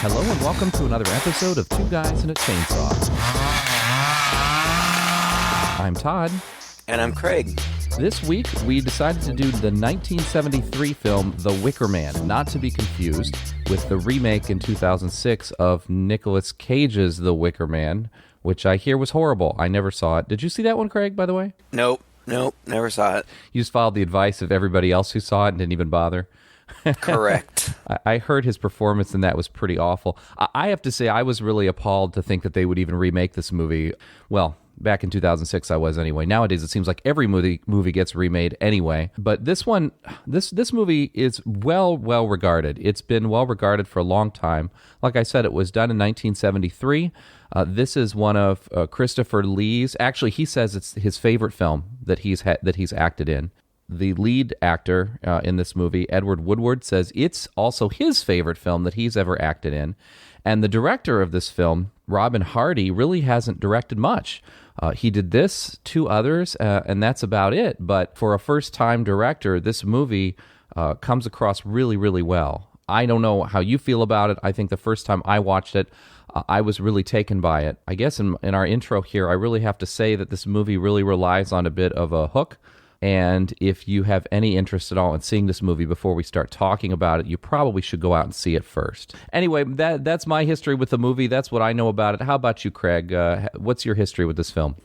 Hello and welcome to another episode of Two Guys and a Chainsaw. I'm Todd. And I'm Craig. This week, we decided to do the 1973 film The Wicker Man, not to be confused with the remake in 2006 of Nicolas Cage's The Wicker Man, which I hear was horrible. I never saw it. Did you see that one, Craig, by the way? Nope, never saw it. You just followed the advice of everybody else who saw it and didn't even bother? Correct. I heard his performance, and that was pretty awful. I have to say, I was really appalled to think that they would even remake this movie. Well, back in 2006, I was anyway. Nowadays, it seems like every movie gets remade anyway. But this one, this movie is well regarded. It's been well regarded for a long time. Like I said, it was done in 1973. This is one of Christopher Lee's. Actually, he says it's his favorite film that he's acted in. The lead actor in this movie, Edward Woodward, says it's also his favorite film that he's ever acted in. And the director of this film, Robin Hardy, really hasn't directed much. He did this, two others, and that's about it. But for a first-time director, this movie comes across really, really well. I don't know how you feel about it. I think the first time I watched it, I was really taken by it. I guess in our intro here, I really have to say that this movie really relies on a bit of a hook. And if you have any interest at all in seeing this movie before we start talking about it, you probably should go out and see it first. Anyway, that's my history with the movie. That's what I know about it. How about you, Craig? What's your history with this film?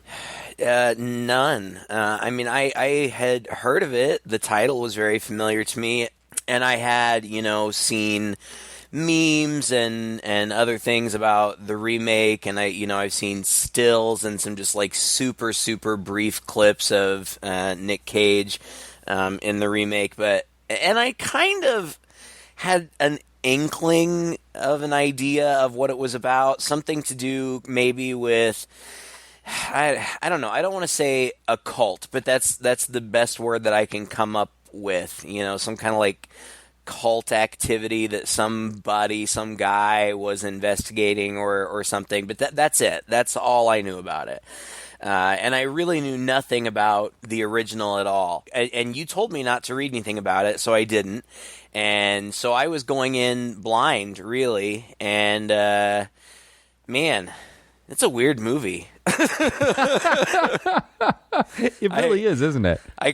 None. I had heard of it. The title was very familiar to me. And I had, seen memes and other things about the remake, and I've seen stills and some just like super brief clips of Nick Cage in the remake, and I kind of had an inkling of an idea of what it was about, something to do maybe with I don't know, I don't want to say a cult, but that's the best word that I can come up with, some kind of like cult activity that some guy was investigating or something, but that's it. That's all I knew about it. And I really knew nothing about the original at all. And you told me not to read anything about it, so I didn't. And so I was going in blind, really. And, man, it's a weird movie. It really is, isn't it? I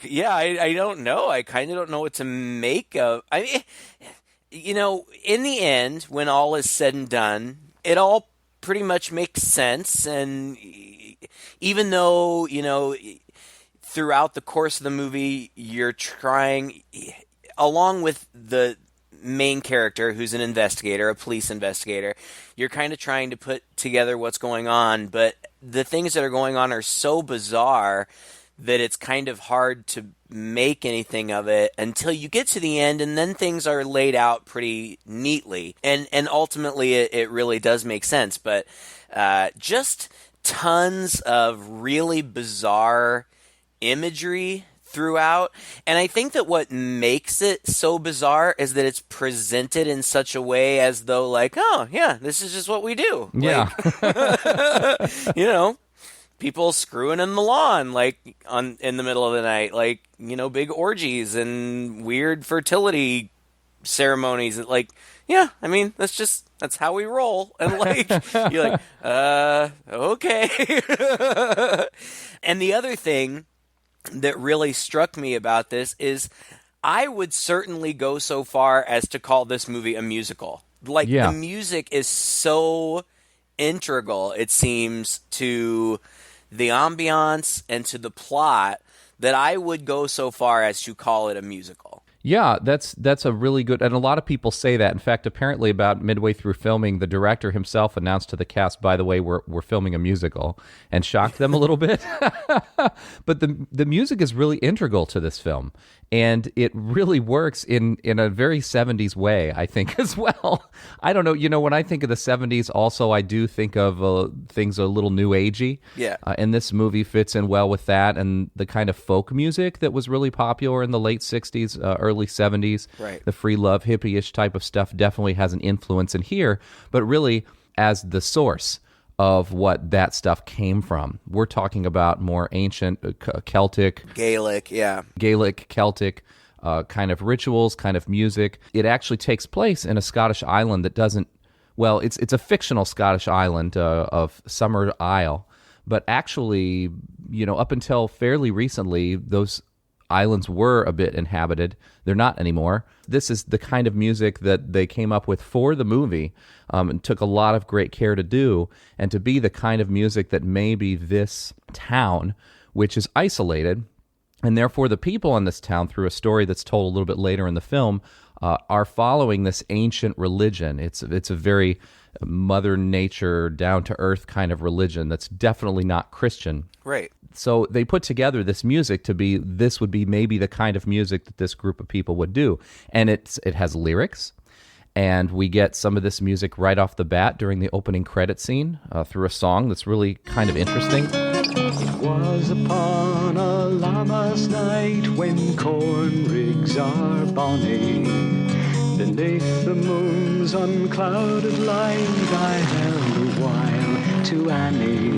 don't know. I kind of don't know what to make of. I mean, in the end, when all is said and done, it all pretty much makes sense. And even though, throughout the course of the movie, you're trying, along with the main character who's an investigator, a police investigator, you're kind of trying to put together what's going on, but the things that are going on are so bizarre that it's kind of hard to make anything of it until you get to the end, and then things are laid out pretty neatly, and ultimately it really does make sense. But just tons of really bizarre imagery throughout, and I think that what makes it so bizarre is that it's presented in such a way as though, like, oh yeah, this is just what we do. Yeah. Like, people screwing in the lawn, like in the middle of the night, like, big orgies and weird fertility ceremonies. Like, yeah, I mean, that's how we roll. And like, you're like, okay. And the other thing that really struck me about this is I would certainly go so far as to call this movie a musical. Like, The music is so integral, it seems, to the ambiance and to the plot that I would go so far as to call it a musical. Yeah, that's a really good, and a lot of people say that. In fact, apparently about midway through filming, the director himself announced to the cast, by the way, we're filming a musical, and shocked them a little bit. But the music is really integral to this film, and it really works in a very 70s way, I think, as well. I don't know, when I think of the 70s, also I do think of things a little new agey. Yeah. And this movie fits in well with that, and the kind of folk music that was really popular in the late 60s, early 70s. Right. The free love, hippie-ish type of stuff definitely has an influence in here, but really as the source of what that stuff came from. We're talking about more ancient Celtic, Gaelic, Celtic kind of rituals, kind of music. It actually takes place in a Scottish island that doesn't well, it's a fictional Scottish island of Summer Isle, but actually, up until fairly recently, those islands were a bit inhabited. They're not anymore. This is the kind of music that they came up with for the movie, and took a lot of great care to do, and to be the kind of music that maybe this town, which is isolated, and therefore the people in this town, through a story that's told a little bit later in the film, are following this ancient religion. It's a very Mother Nature, down-to-earth kind of religion that's definitely not Christian. Right. So they put together this music this would be maybe the kind of music that this group of people would do. And it has lyrics, and we get some of this music right off the bat during the opening credit scene through a song that's really kind of interesting. It was upon a lammas night when corn rigs are bonny. Beneath the moon's unclouded light I held a while to Annie.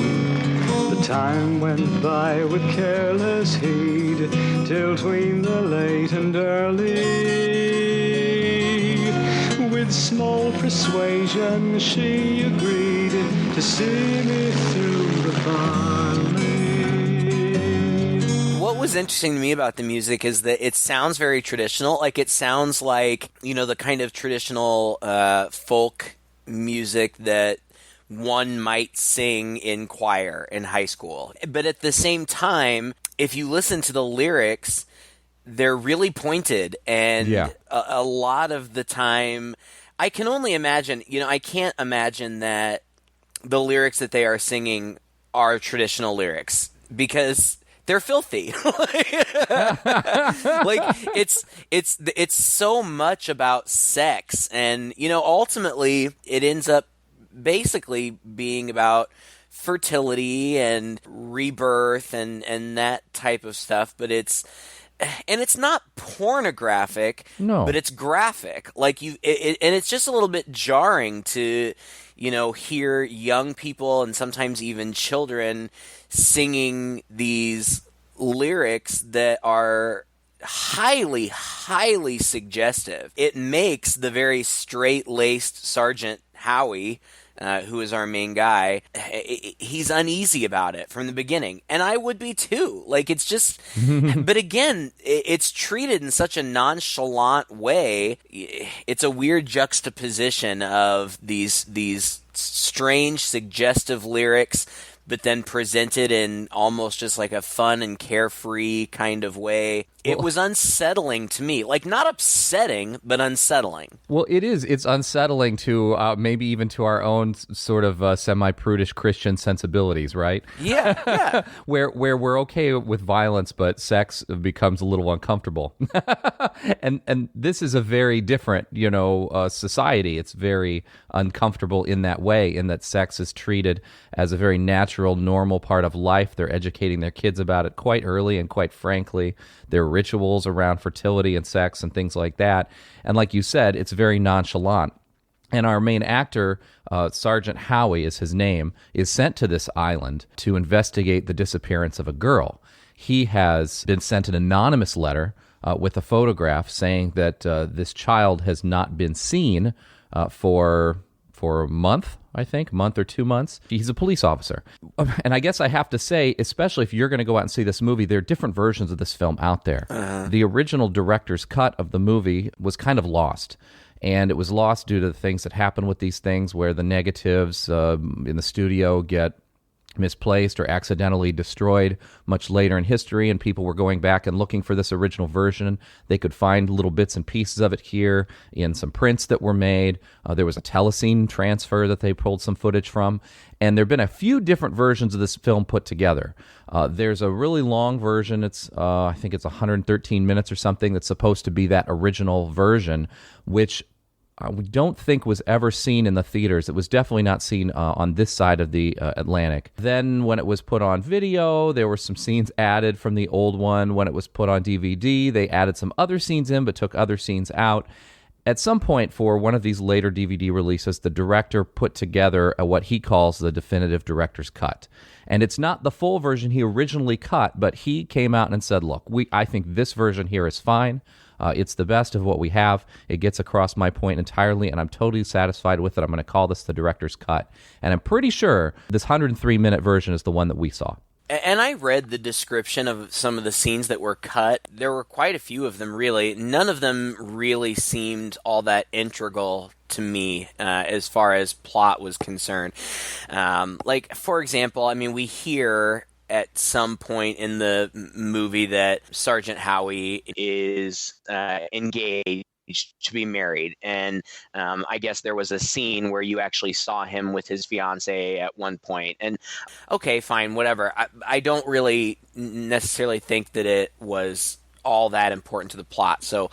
The time went by with careless heed, till tween the late and early. With small persuasion she agreed to see me through the barley. What was interesting to me about the music is that it sounds very traditional. Like, it sounds like, the kind of traditional folk music that one might sing in choir in high school. But at the same time, if you listen to the lyrics, they're really pointed, and a lot of the time, I can only imagine, I can't imagine that the lyrics that they are singing are traditional lyrics, because they're filthy. Like, it's so much about sex, and ultimately it ends up basically being about fertility and rebirth and that type of stuff, but it's not pornographic, no, but it's graphic. Like, and it's just a little bit jarring to hear young people and sometimes even children singing these lyrics that are highly, highly suggestive. It makes the very straight-laced Sergeant Howie, who is our main guy, he's uneasy about it from the beginning. And I would be too. Like, it's just, but again, it's treated in such a nonchalant way. It's a weird juxtaposition of these strange, suggestive lyrics, but then presented in almost just like a fun and carefree kind of way. It was unsettling to me. Like, not upsetting, but unsettling. Well, it is. It's unsettling to maybe even to our own sort of semi-prudish Christian sensibilities, right? Yeah. where we're okay with violence, but sex becomes a little uncomfortable. and this is a very different, society. It's very uncomfortable in that way, in that sex is treated as a very natural, normal part of life. They're educating their kids about it quite early, and quite frankly, there are rituals around fertility and sex and things like that. And like you said, it's very nonchalant. And our main actor, Sergeant Howie is his name, is sent to this island to investigate the disappearance of a girl. He has been sent an anonymous letter with a photograph saying that this child has not been seen for a month, I think, month or 2 months. He's a police officer. And I guess I have to say, especially if you're going to go out and see this movie, there are different versions of this film out there. The original director's cut of the movie was kind of lost. And it was lost due to the things that happen with these things, where the negatives in the studio get misplaced or accidentally destroyed much later in history, and people were going back and looking for this original version. They could find little bits and pieces of it here in some prints that were made. There was a telescene transfer that they pulled some footage from, and there have been a few different versions of this film put together. There's a really long version. It's I think it's 113 minutes or something, that's supposed to be that original version, which we don't think was ever seen in the theaters. It was definitely not seen on this side of the Atlantic. Then when it was put on video, there were some scenes added from the old one. When it was put on DVD, they added some other scenes in, but took other scenes out. At some point for one of these later DVD releases, the director put together what he calls the definitive director's cut. And it's not the full version he originally cut, but he came out and said, look, I think this version here is fine. It's the best of what we have. It gets across my point entirely, and I'm totally satisfied with it. I'm going to call this the director's cut. And I'm pretty sure this 103-minute version is the one that we saw. And I read the description of some of the scenes that were cut. There were quite a few of them, really. None of them really seemed all that integral to me as far as plot was concerned. Like, for example, I mean, we hear at some point in the movie that Sergeant Howie is engaged to be married, and I guess there was a scene where you actually saw him with his fiance at one point. And okay, fine, whatever. I don't really necessarily think that it was all that important to the plot. So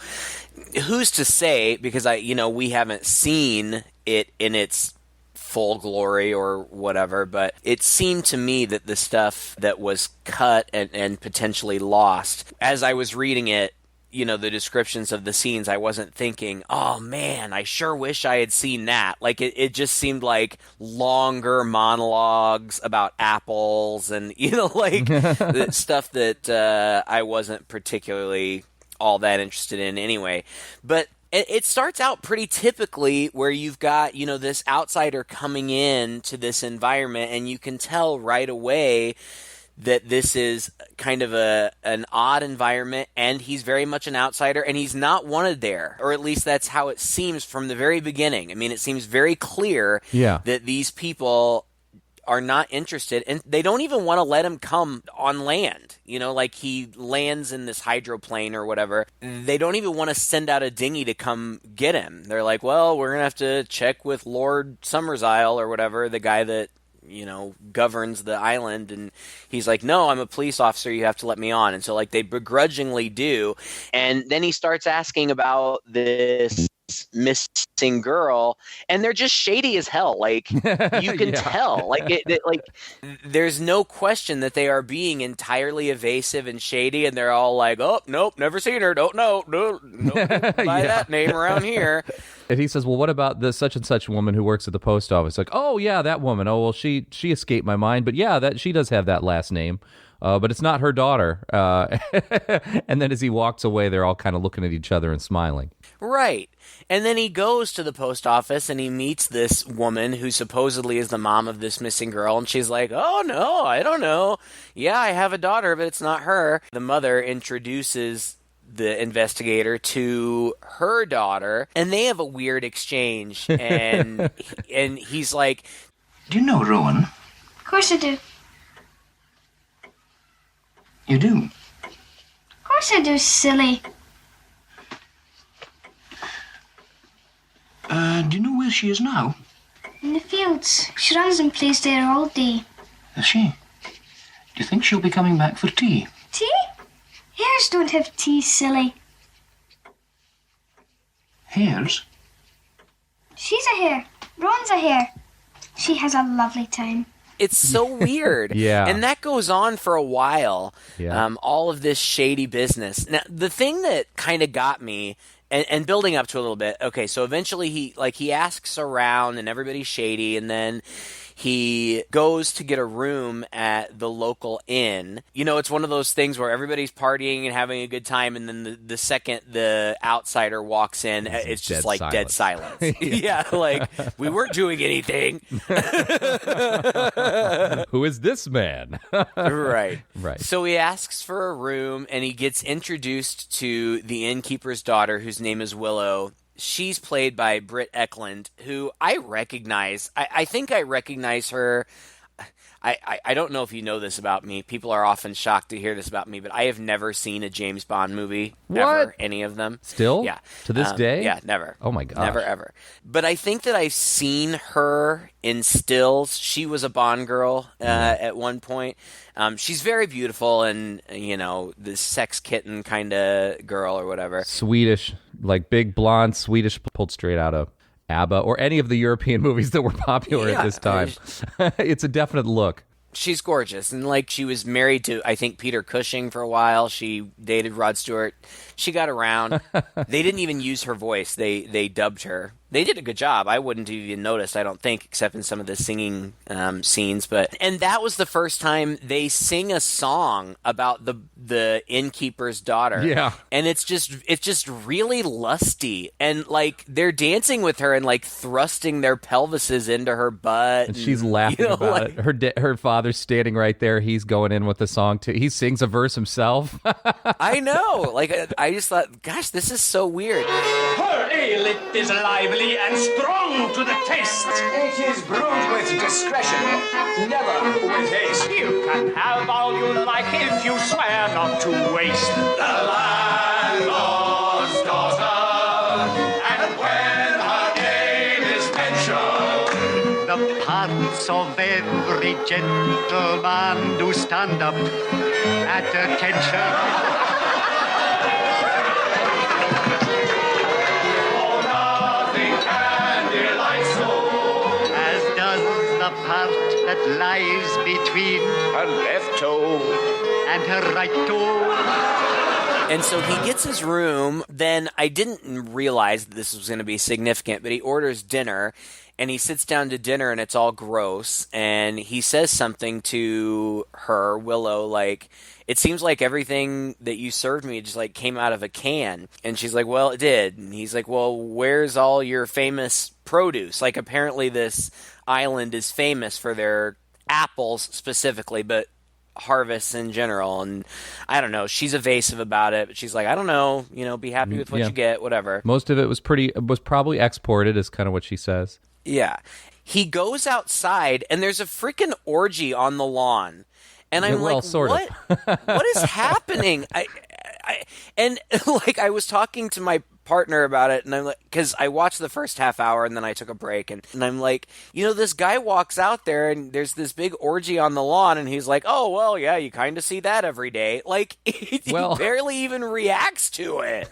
who's to say, because we haven't seen it in its full glory or whatever, but it seemed to me that the stuff that was cut and potentially lost, as I was reading it, the descriptions of the scenes, I wasn't thinking, oh man, I sure wish I had seen that. Like, it just seemed like longer monologues about apples and, like the stuff that I wasn't particularly all that interested in anyway. But it starts out pretty typically where you've got, this outsider coming in to this environment, and you can tell right away that this is kind of an odd environment, and he's very much an outsider, and he's not wanted there, or at least that's how it seems from the very beginning. I mean, it seems very clear that these people are not interested, and they don't even want to let him come on land. Like, he lands in this hydroplane or whatever. They don't even want to send out a dinghy to come get him. They're like, well, we're going to have to check with Lord Summersisle or whatever, the guy that governs the island. And he's like, no, I'm a police officer, you have to let me on. And so, like, they begrudgingly do. And then he starts asking about this missing girl, and they're just shady as hell. Like, you can tell, like there's no question that they are being entirely evasive and shady, and they're all like, oh, nope, never seen her, don't know, no, buy that name around here. And he says, well, what about the such and such woman who works at the post office? Like, oh yeah, that woman. Oh, well, she escaped my mind, but yeah, that she does have that last name. But it's not her daughter. And then as he walks away, they're all kind of looking at each other and smiling. Right. And then he goes to the post office and he meets this woman who supposedly is the mom of this missing girl. And she's like, oh, no, I don't know. Yeah, I have a daughter, but it's not her. The mother introduces the investigator to her daughter, and they have a weird exchange. And and he's like, do you know Rowan? Of course I do. You do? Of course I do, silly. Do you know where she is now? In the fields. She runs and plays there all day. Is she? Do you think she'll be coming back for tea? Tea? Hares don't have tea, silly. Hares? She's a hare. Ron's a hare. She has a lovely time. it's so weird. Yeah. And that goes on for a while. Yeah. All of this shady business. Now, the thing that kind of got me, and building up to a little bit, okay, so eventually he asks around and everybody's shady, and then he goes to get a room at the local inn. You know, it's one of those things where everybody's partying and having a good time, and then the second the outsider walks in, it's just like dead silence. Yeah, like, we weren't doing anything. Who is this man? Right. Right. So he asks for a room, and he gets introduced to the innkeeper's daughter, whose name is Willow. She's played by Britt Eklund, who I recognize. I think I recognize her. I don't know if you know this about me. People are often shocked to hear this about me, but I have never seen a James Bond movie. What? Ever, any of them. Still? Yeah. To this day? Yeah, never. Oh my gosh. Never, ever. But I think that I've seen her in stills. She was a Bond girl at one point. She's very beautiful and, you know, the sex kitten kind of girl or whatever. Swedish, like big blonde Swedish, pulled straight out of ABBA or any of the European movies that were popular at this time. It's a definite look. She's gorgeous. And, like, she was married to, I think, Peter Cushing for a while. She dated Rod Stewart. She got around. They didn't even use her voice. They dubbed her. They did a good job. I wouldn't have even noticed, I don't think, except in some of the singing scenes. And that was the first time they sing a song about the innkeeper's daughter. Yeah. And it's just really lusty. And, like, they're dancing with her and, like, thrusting their pelvises into her butt. And she's laughing about it. Her father's standing right there. He's going in with the song, too. He sings a verse himself. I know. Like, I just thought, gosh, this is so weird. Her ale, it is lively and strong to the taste. It is brewed with discretion, never with haste. You can have all you like if you swear not to waste. The landlord's daughter, and when her name is mentioned, the parts of every gentleman do stand up at attention. Part that lies between her left toe and her right toe. And so he gets his room. Then I didn't realize that this was going to be significant, but he orders dinner, and he sits down to dinner, and it's all gross. And he says something to her, Willow, like, it seems like everything that you served me just, like, came out of a can. And she's like, well, it did. And he's like, well, where's all your famous produce? Like, apparently this island is famous for their apples specifically, but harvests in general. And I don't know, she's evasive about it, but she's like, I don't know, be happy with what you get, whatever. Most of it was probably exported, is kind of what she says. Yeah. He goes outside and there's a freaking orgy on the lawn. And I'm like, what? What is happening? And like, I was talking to my partner about it, and I'm like, because I watched the first half hour and then I took a break, and I'm like, this guy walks out there and there's this big orgy on the lawn, and he's like, oh, well, yeah, you kind of see that every day. Like, he barely even reacts to it.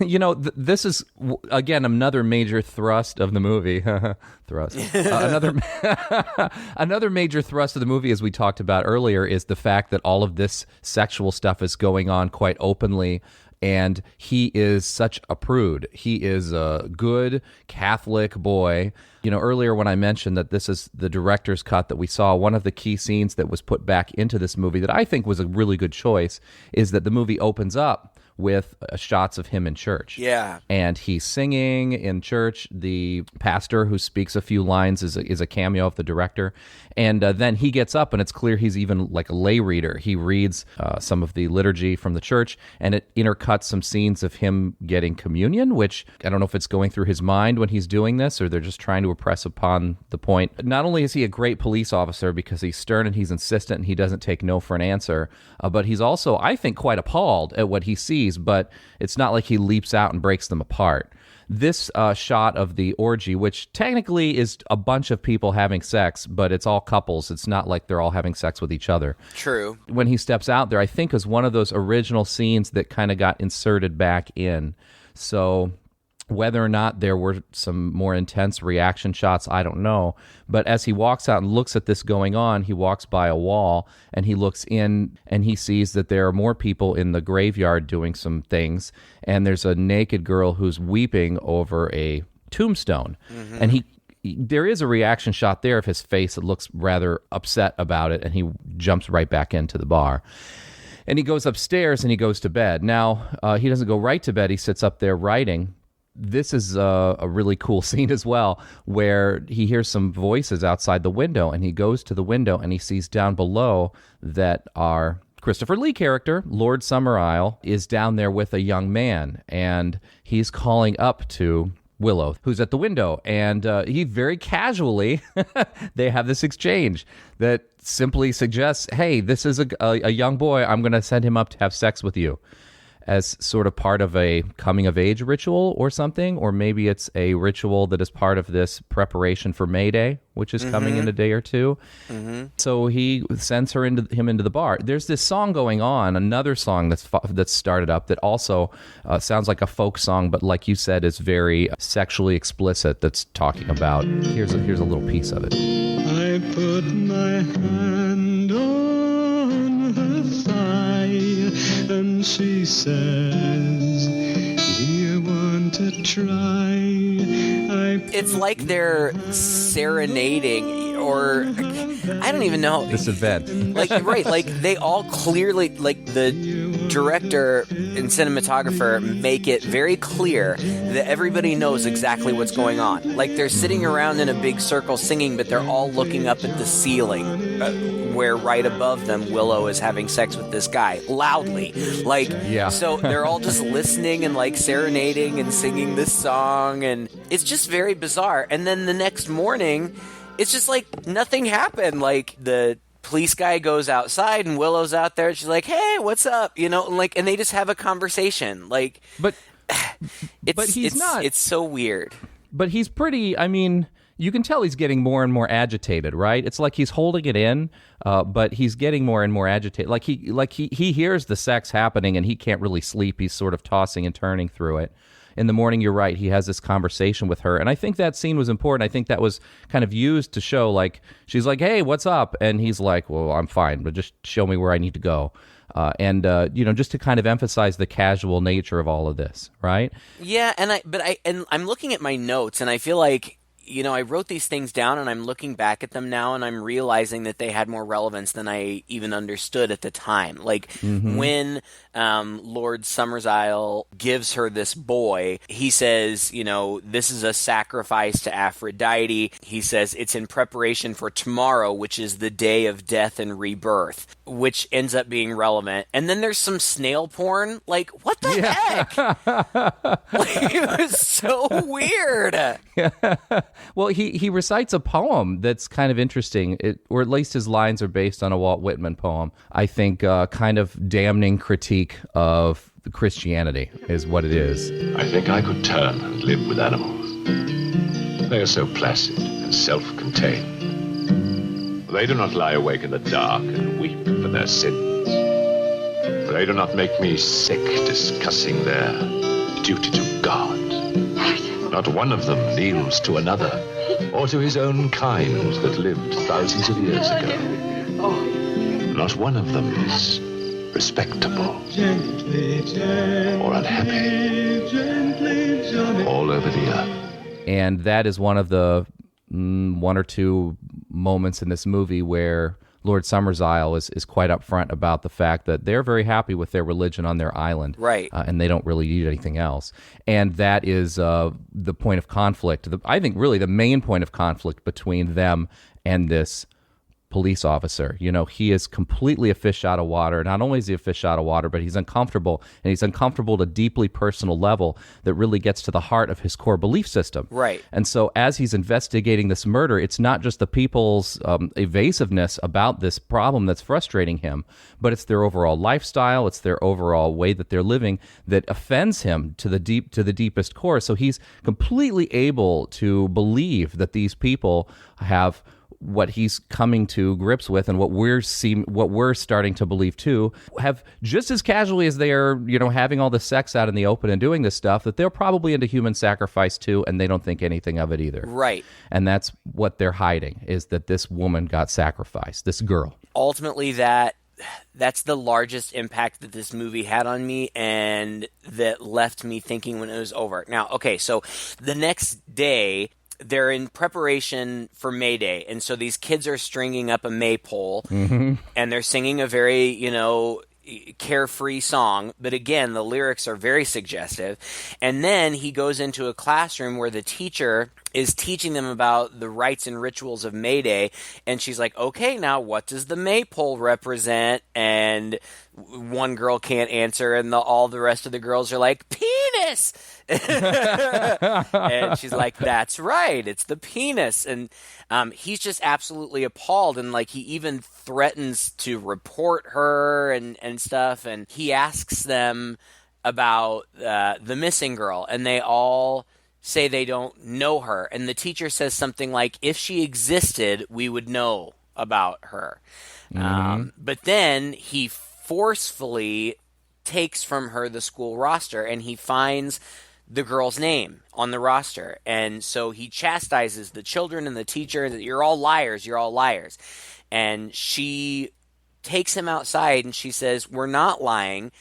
This is, again, another major thrust of the movie. Thrust. Another major thrust of the movie, as we talked about earlier, is the fact that all of this sexual stuff is going on quite openly. And he is such a prude. He is a good Catholic boy. Earlier when I mentioned that this is the director's cut that we saw, one of the key scenes that was put back into this movie that I think was a really good choice is that the movie opens up with shots of him in church. Yeah. And he's singing in church. The pastor who speaks a few lines is a cameo of the director. And then he gets up, and it's clear he's even like a lay reader. He reads some of the liturgy from the church, and it intercuts some scenes of him getting communion, which I don't know if it's going through his mind when he's doing this, or they're just trying to impress upon the point. Not only is he a great police officer because he's stern and he's insistent and he doesn't take no for an answer, but he's also, I think, quite appalled at what he sees, but it's not like he leaps out and breaks them apart. This shot of the orgy, which technically is a bunch of people having sex, but it's all couples. It's not like they're all having sex with each other. True. When he steps out there, I think is one of those original scenes that kind of got inserted back in. So whether or not there were some more intense reaction shots, I don't know. But as he walks out and looks at this going on, he walks by a wall and he looks in and he sees that there are more people in the graveyard doing some things. And there's a naked girl who's weeping over a tombstone. Mm-hmm. And there is a reaction shot there of his face that looks rather upset about it. And he jumps right back into the bar. And he goes upstairs and he goes to bed. Now, he doesn't go right to bed. He sits up there writing. This is a really cool scene as well, where he hears some voices outside the window, and he goes to the window, and he sees down below that our Christopher Lee character, Lord Summerisle, is down there with a young man, and he's calling up to Willow, who's at the window, and he very casually, they have this exchange that simply suggests, hey, this is a young boy, I'm going to send him up to have sex with you, as sort of part of a coming-of-age ritual or something, or maybe it's a ritual that is part of this preparation for May Day, which is coming in a day or two. Mm-hmm. So he sends him into the bar. There's this song going on, another song that's started up that also sounds like a folk song, but like you said, is very sexually explicit. That's talking about. Here's a little piece of it. I put my hand on her thigh, and she says, do you want to try? I It's like they're serenading, or I don't even know. This event. Like, right, like they all clearly, like the director and cinematographer make it very clear that everybody knows exactly what's going on. Like they're sitting around in a big circle singing, but they're all looking up at the ceiling where right above them Willow is having sex with this guy loudly. Like, yeah. So they're all just listening and like serenading and singing this song, and it's just very bizarre. And then the next morning, it's just like nothing happened. Like the police guy goes outside and Willow's out there and she's like, "Hey, what's up?" You know, and like, and they just have a conversation. Like, but it's not. It's so weird. But he's pretty. I mean, you can tell he's getting more and more agitated, right? It's like he's holding it in, but he's getting more and more agitated. Like he hears the sex happening and he can't really sleep. He's sort of tossing and turning through it. In the morning, you're right, he has this conversation with her. And I think that scene was important. I think that was kind of used to show, like, she's like, "Hey, what's up?" And he's like, "Well, I'm fine, but just show me where I need to go." And just to kind of emphasize the casual nature of all of this, right? Yeah, and I'm looking at my notes, and I feel like, you know, I wrote these things down, and I'm looking back at them now, and I'm realizing that they had more relevance than I even understood at the time. Like, when Lord Summersisle gives her this boy, he says, you know, this is a sacrifice to Aphrodite. He says it's in preparation for tomorrow, which is the day of death and rebirth, which ends up being relevant. And then there's some snail porn. Like, what the heck? Like, it was so weird. Well, he recites a poem that's kind of interesting, or at least his lines are based on a Walt Whitman poem. I think kind of damning critique of Christianity is what it is. I think I could turn and live with animals. They are so placid and self-contained. They do not lie awake in the dark and weep for their sins. They do not make me sick discussing their duty to God. Not one of them kneels to another, or to his own kind that lived thousands of years ago. Not one of them is respectable or unhappy all over the earth. And that is one of the one or two moments in this movie where Lord Summersisle is quite upfront about the fact that they're very happy with their religion on their island. Right. And they don't really need anything else. And that is the point of conflict. I think really the main point of conflict between them and this police officer. You know, he is completely a fish out of water. Not only is he a fish out of water, but he's uncomfortable, and he's uncomfortable at a deeply personal level that really gets to the heart of his core belief system. Right. And so as he's investigating this murder, it's not just the people's evasiveness about this problem that's frustrating him, but it's their overall lifestyle, it's their overall way that they're living that offends him to the deepest core. So he's completely able to believe that these people have what he's coming to grips with, and what we're starting to believe too, have just as casually as they are, you know, having all the sex out in the open and doing this stuff, that they're probably into human sacrifice too, and they don't think anything of it either. Right. And that's what they're hiding, is that this woman got sacrificed, this girl. Ultimately, that's the largest impact that this movie had on me, and that left me thinking when it was over. Now, okay, so the next day, they're in preparation for May Day, and so these kids are stringing up a maypole, and they're singing a very, you know, carefree song, but again, the lyrics are very suggestive. And then he goes into a classroom where the teacher is teaching them about the rites and rituals of May Day, and she's like, "Okay, now what does the maypole represent?" And one girl can't answer, and all the rest of the girls are like, "Penis!" And she's like, "That's right, it's the penis." And he's just absolutely appalled, and like he even threatens to report her and stuff. And he asks them about the missing girl, and they all say they don't know her. And the teacher says something like, "If she existed, we would know about her." But then he forcefully takes from her the school roster, and he finds the girl's name on the roster. And so he chastises the children and the teacher that you're all liars. And she takes him outside and she says, "We're not lying.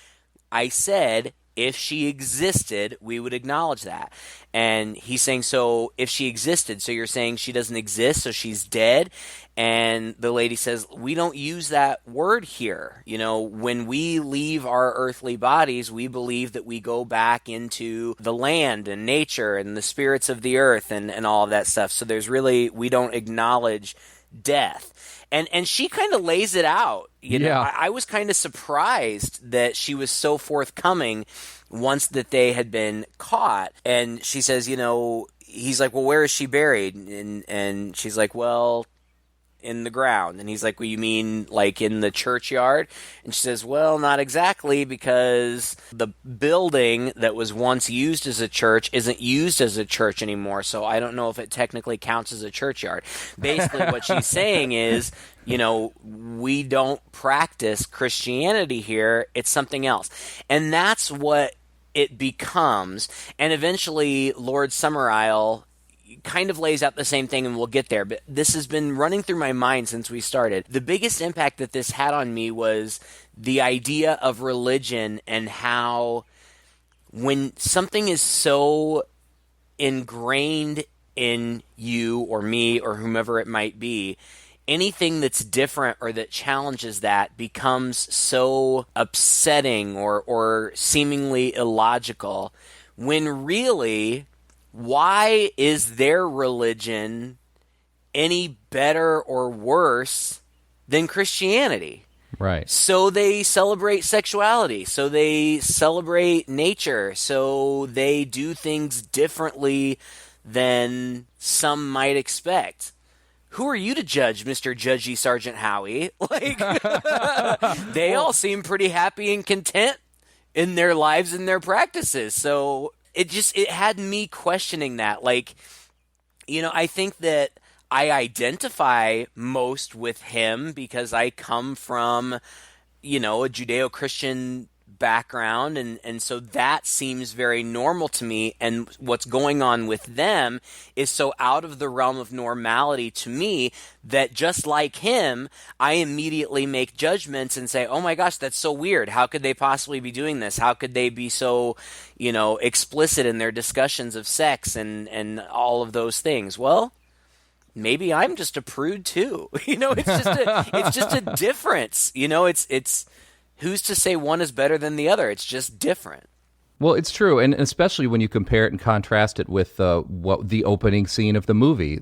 I said, if she existed, we would acknowledge that. And he's saying, so if she existed, so you're saying she doesn't exist, so she's dead? And the lady says, we don't use that word here. You know, when we leave our earthly bodies, we believe that we go back into the land and nature and the spirits of the earth and all of that stuff. So there's really, we don't acknowledge death. And she kind of lays it out. You know, I was kind of surprised that she was so forthcoming once that they had been caught. And she says, you know, he's like, well, where is she buried? And she's like, well, in the ground. And he's like, well, you mean like in the churchyard? And she says, well, not exactly, because the building that was once used as a church isn't used as a church anymore, so I don't know if it technically counts as a churchyard. Basically what she's saying is, you know, we don't practice Christianity here, it's something else. And that's what it becomes. And eventually Lord Summerisle kind of lays out the same thing, and we'll get there. But this has been running through my mind since we started. The biggest impact that this had on me was the idea of religion, and how when something is so ingrained in you or me or whomever it might be, anything that's different or that challenges that becomes so upsetting or seemingly illogical, when really, why is their religion any better or worse than Christianity? Right. So they celebrate sexuality, so they celebrate nature, so they do things differently than some might expect. Who are you to judge, Mr. Judgy Sergeant Howie? Like, they all seem pretty happy and content in their lives and their practices. So it had me questioning that. Like, you know, I think that I identify most with him because I come from, you know, a Judeo-Christian background, and so that seems very normal to me, and what's going on with them is so out of the realm of normality to me that, just like him, I immediately make judgments and say, oh my gosh, that's so weird. How could they possibly be doing this? How could they be so, you know, explicit in their discussions of sex and all of those things? Well, maybe I'm just a prude too. You know, it's just a difference. You know, it's who's to say one is better than the other? It's just different. Well, it's true, and especially when you compare it and contrast it with what the opening scene of the movie,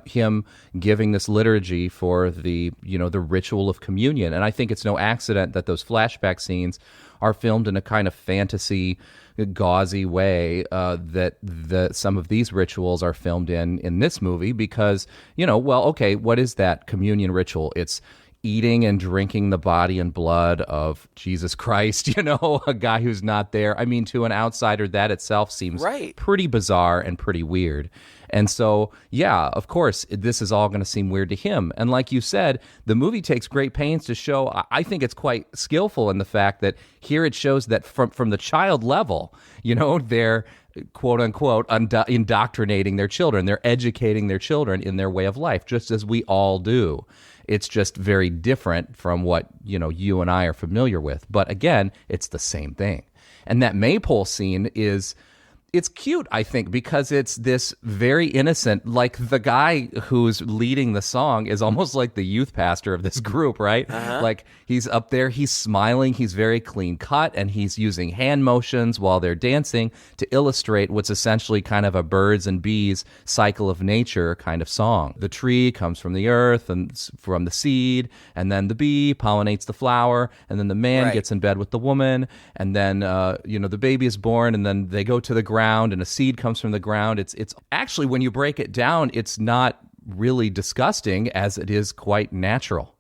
him giving this liturgy for the ritual of communion. And I think it's no accident that those flashback scenes are filmed in a kind of fantasy, gauzy way that some of these rituals are filmed in this movie, because, what is that communion ritual? It's eating and drinking the body and blood of Jesus Christ, a guy who's not there. I mean, to an outsider, that itself seems pretty bizarre and pretty weird. And so, yeah, of course, this is all going to seem weird to him. And like you said, the movie takes great pains to show, I think it's quite skillful in the fact that here it shows that from the child level, they're quote unquote indoctrinating their children. They're educating their children in their way of life, just as we all do. It's just very different from what, you and I are familiar with. But again, it's the same thing. And that maypole scene it's cute, I think, because it's this very innocent, like the guy who's leading the song is almost like the youth pastor of this group, right? Uh-huh. Like he's up there, he's smiling, he's very clean cut, and he's using hand motions while they're dancing to illustrate what's essentially kind of a birds and bees cycle of nature kind of song. The tree comes from the earth and from the seed, and then the bee pollinates the flower, and then the man gets in bed with the woman, and then the baby is born, and then they go to the ground and a seed comes from the ground. It's actually, when you break it down, it's not really disgusting, as it is quite natural.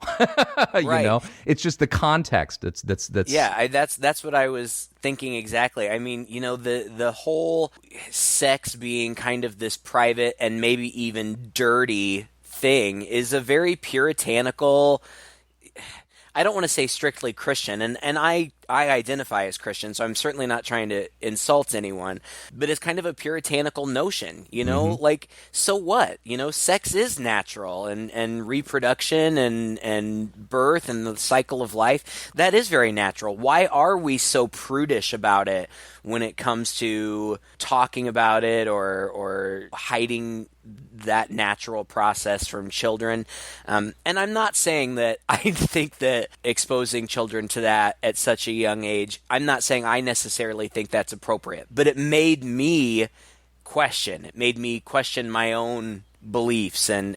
It's just the context that's that's what I was thinking exactly. I mean, the whole sex being kind of this private and maybe even dirty thing is a very puritanical, I don't want to say strictly Christian, and I identify as Christian, so I'm certainly not trying to insult anyone, but it's kind of a puritanical notion, like, so what? Sex is natural, and reproduction and birth and the cycle of life, that is very natural. Why are we so prudish about it when it comes to talking about it or hiding that natural process from children? And I'm not saying that I think that exposing children to that at such a young age, I'm not saying I necessarily think that's appropriate, but it made me question. It made me question my own beliefs. And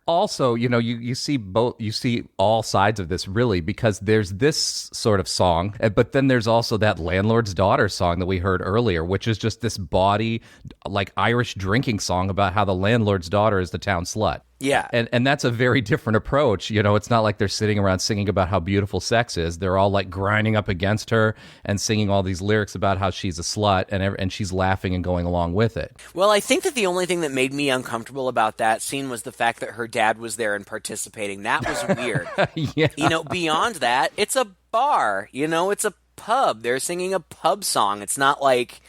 also, you see all sides of this, really, because there's this sort of song, but then there's also that landlord's daughter song that we heard earlier, which is just this bawdy, like Irish drinking song about how the landlord's daughter is the town slut. Yeah. And that's a very different approach. It's not like they're sitting around singing about how beautiful sex is. They're all like grinding up against her and singing all these lyrics about how she's a slut, and she's laughing and going along with it. Well, I think that the only thing that made me uncomfortable about that scene was the fact that her dad was there and participating. That was weird. Yeah. Beyond that, it's a bar. It's a pub. They're singing a pub song. It's not like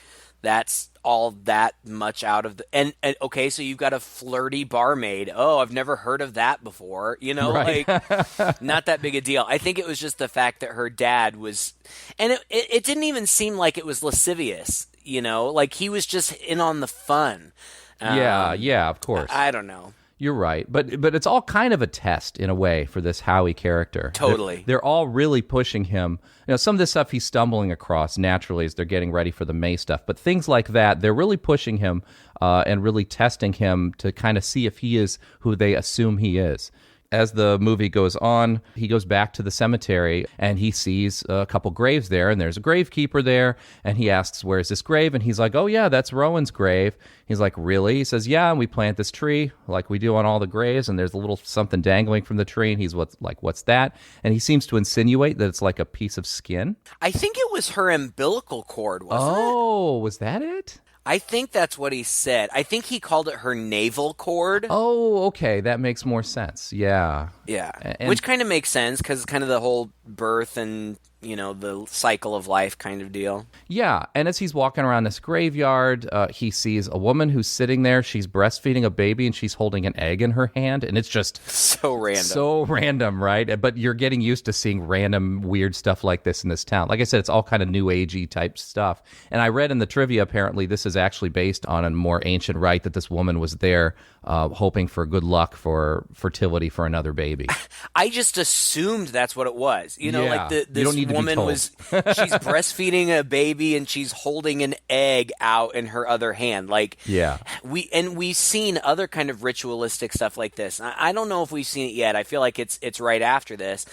that's all that much out of the and okay, so you've got a flirty barmaid. Oh, I've never heard of that before. Right. Like, not that big a deal. I think it was just the fact that her dad was, and it didn't even seem like it was lascivious. Like he was just in on the fun. Yeah, of course. I don't know. You're right, but it's all kind of a test in a way for this Howie character. Totally. They're all really pushing him. Some of this stuff he's stumbling across naturally as they're getting ready for the May stuff, but things like that, they're really pushing him and really testing him to kind of see if he is who they assume he is. As the movie goes on, he goes back to the cemetery and he sees a couple graves there, and there's a gravekeeper there, and he asks, where's this grave? And he's like, oh yeah, that's Rowan's grave. He's like, really? He says, yeah, and we plant this tree like we do on all the graves, and there's a little something dangling from the tree, and he's what's that? And he seems to insinuate that it's like a piece of skin. I think it was her umbilical cord, wasn't it? Oh, was that it? I think that's what he said. I think he called it her navel cord. Oh, okay. That makes more sense. Yeah. Yeah. Which kind of makes sense because it's kind of the whole birth and, the cycle of life kind of deal. Yeah. And as he's walking around this graveyard, he sees a woman who's sitting there. She's breastfeeding a baby and she's holding an egg in her hand. And it's just so random. So random, right? But you're getting used to seeing random weird stuff like this in this town. Like I said, it's all kind of new agey type stuff. And I read in the trivia, apparently, this is actually based on a more ancient rite that this woman was there hoping for good luck for fertility for another baby. I just assumed that's what it was. Like this woman was, she's breastfeeding a baby and she's holding an egg out in her other hand. Like, yeah. We've seen other kind of ritualistic stuff like this. I don't know if we've seen it yet. I feel like it's right after this.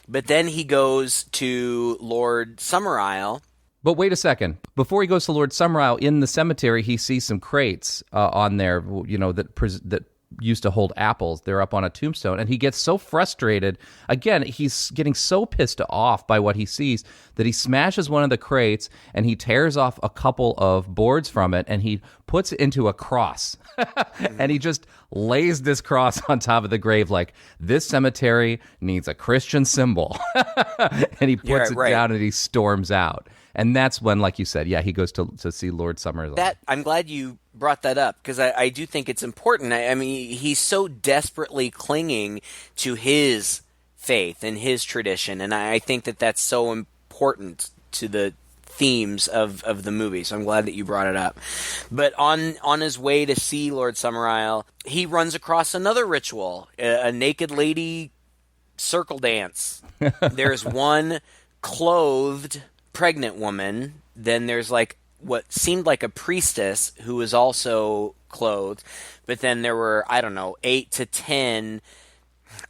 But then he goes to Lord Summerisle. But wait a second. Before he goes to Lord Summerisle, in the cemetery, he sees some crates on there, that used to hold apples. They're up on a tombstone, and he gets so frustrated. Again, he's getting so pissed off by what he sees that he smashes one of the crates, and he tears off a couple of boards from it, and he puts it into a cross. And he just lays this cross on top of the grave like, this cemetery needs a Christian symbol. And he puts it down, and he storms out. And that's when, like you said, he goes to see Lord Summerisle. I'm glad you brought that up because I do think it's important. I mean, he's so desperately clinging to his faith and his tradition, and I think that that's so important to the themes of the movie. So I'm glad that you brought it up. But on his way to see Lord Summerisle, he runs across another ritual, a naked lady circle dance. There's one clothed pregnant woman, then there's like what seemed like a priestess who was also clothed, but then there were, 8 to 10.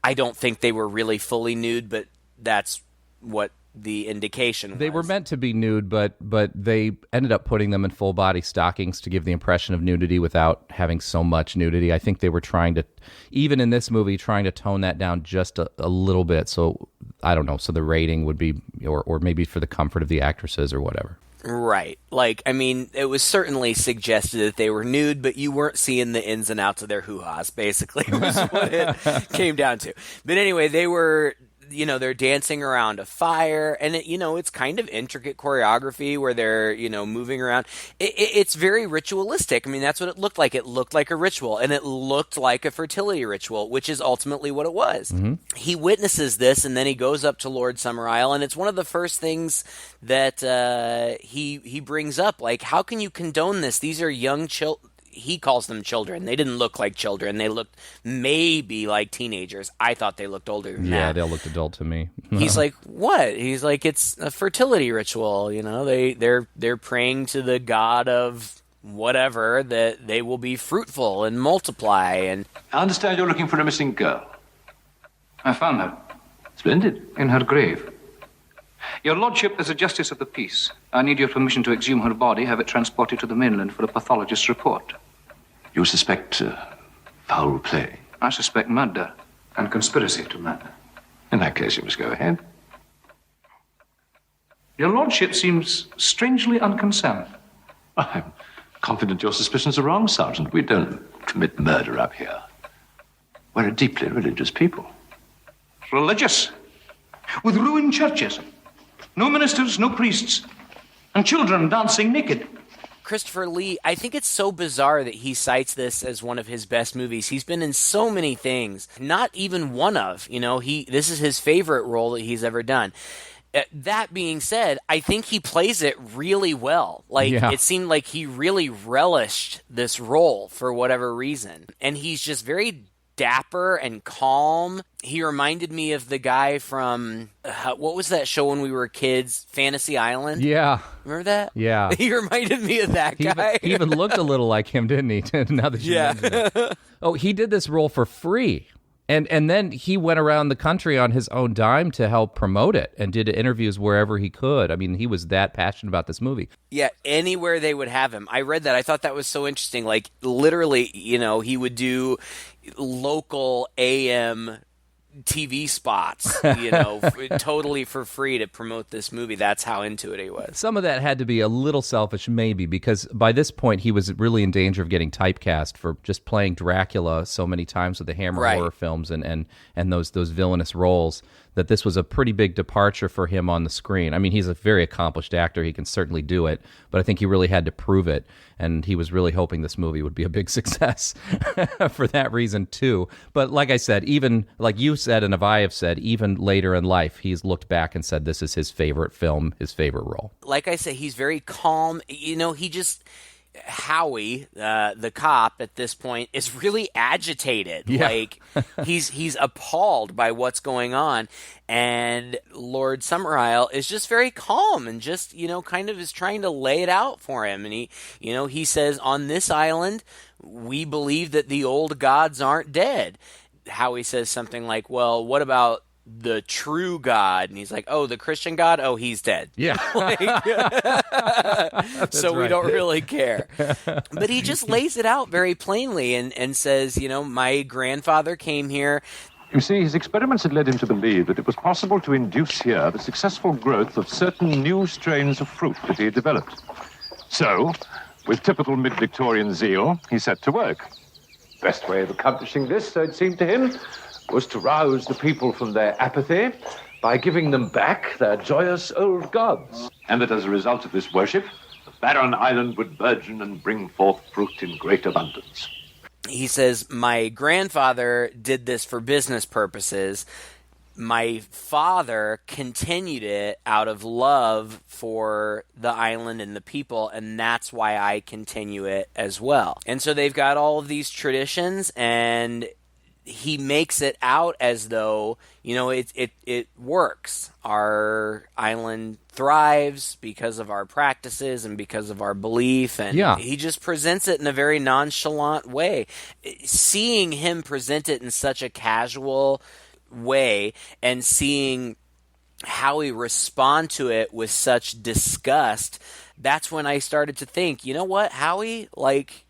I don't think they were really fully nude, but that's what the indication was. They were meant to be nude, but they ended up putting them in full body stockings to give the impression of nudity without having so much nudity. I think they were trying to, even in this movie, trying to tone that down just a little bit. So I don't know. So the rating would be, or maybe for the comfort of the actresses or whatever. Right. Like, I mean, it was certainly suggested that they were nude, but you weren't seeing the ins and outs of their hoo-has, basically, was what it came down to. But anyway, they're dancing around a fire, and it's kind of intricate choreography where they're, moving around. It's very ritualistic. I mean, that's what it looked like. It looked like a ritual, and it looked like a fertility ritual, which is ultimately what it was. Mm-hmm. He witnesses this, and then he goes up to Lord Summerisle, and it's one of the first things that he brings up. Like, how can you condone this? These are young children. He calls them children. They didn't look like children. They looked maybe like teenagers. I thought they looked older than that. Yeah, they looked adult to me. He's like, what? He's like, it's a fertility ritual. They're praying to the god of whatever that they will be fruitful and multiply. And I understand you're looking for a missing girl. I found her. Splendid. In her grave. Your lordship, as a justice of the peace, I need your permission to exhume her body, have it transported to the mainland for a pathologist's report. You suspect foul play? I suspect murder and conspiracy to murder. In that case, you must go ahead. Your lordship seems strangely unconcerned. I'm confident your suspicions are wrong, Sergeant. We don't commit murder up here. We're a deeply religious people. Religious? With ruined churches. No ministers, no priests, and children dancing naked. Christopher Lee, I think it's so bizarre that he cites this as one of his best movies. He's been in so many things, not even one of. This is his favorite role that he's ever done. That being said, I think he plays it really well. It seemed like he really relished this role for whatever reason. And he's just very dapper and calm. He reminded me of the guy from, what was that show when we were kids? Fantasy Island? Yeah. Remember that? Yeah. He reminded me of that guy. He even looked a little like him, didn't he? Now that you mention it. Oh, he did this role for free. And then he went around the country on his own dime to help promote it and did interviews wherever he could. I mean, he was that passionate about this movie. Yeah, anywhere they would have him. I read that. I thought that was so interesting. Like, literally, he would do local AM TV spots, totally for free to promote this movie. That's how into it he was. Some of that had to be a little selfish, maybe, because by this point he was really in danger of getting typecast for just playing Dracula so many times with the Hammer horror films and those villainous roles, that this was a pretty big departure for him on the screen. I mean, he's a very accomplished actor. He can certainly do it, but I think he really had to prove it, and he was really hoping this movie would be a big success for that reason, too. But like I said, even like you said and I have said, even later in life, he's looked back and said this is his favorite film, his favorite role. Like I said, he's very calm. Howie, the cop at this point, is really agitated. Yeah. Like he's appalled by what's going on, and Lord Summerisle is just very calm and just kind of is trying to lay it out for him. And he says, on this island we believe that the old gods aren't dead. Howie says something like, well, what about the true God? And he's like, oh, the Christian God? Oh, he's dead. Yeah. So we don't really care. But he just lays it out very plainly and says, my grandfather came here. You see, his experiments had led him to believe that it was possible to induce here the successful growth of certain new strains of fruit that he had developed. So, with typical mid-Victorian zeal, he set to work. Best way of accomplishing this, so it seemed to him, was to rouse the people from their apathy by giving them back their joyous old gods. And that as a result of this worship, the barren island would burgeon and bring forth fruit in great abundance. He says, my grandfather did this for business purposes. My father continued it out of love for the island and the people, and that's why I continue it as well. And so they've got all of these traditions, and he makes it out as though, it works. Our island thrives because of our practices and because of our belief, and he just presents it in a very nonchalant way. Seeing him present it in such a casual way and seeing Howie respond to it with such disgust, that's when I started to think, you know what, Howie, like,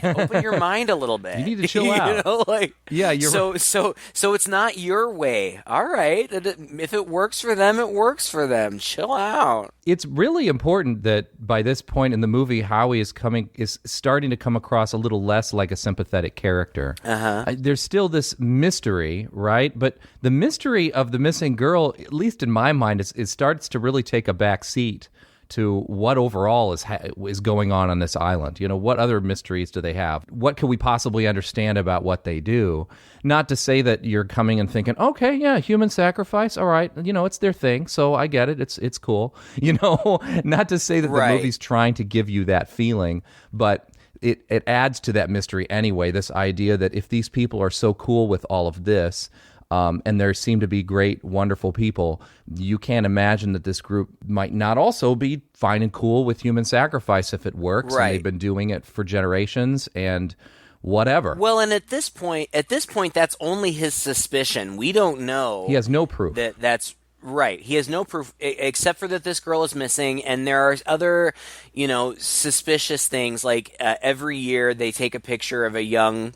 open your mind a little bit. You need to chill out. You know, like, yeah, you're so it's not your way. All right, if it works for them, it works for them. Chill out. It's really important that by this point in the movie, Howie is starting to come across a little less like a sympathetic character. There's still this mystery, right? But the mystery of the missing girl, at least in my mind, it starts to really take a back seat to what overall is going on this island. You know, what other mysteries do they have? What can we possibly understand about what they do? Not to say that you're coming and thinking, okay, yeah, human sacrifice, all right, you know, it's their thing, so I get it, it's cool. You know, not to say that the movie's trying to give you that feeling, but it adds to that mystery anyway, this idea that if these people are so cool with all of this, and there seem to be great, wonderful people, you can't imagine that this group might not also be fine and cool with human sacrifice if it works. Right. And they've been doing it for generations and whatever. Well, and at this point, that's only his suspicion. We don't know. He has no proof. That's right. He has no proof except for that this girl is missing, and there are other, you know, suspicious things. Like every year they take a picture of a young,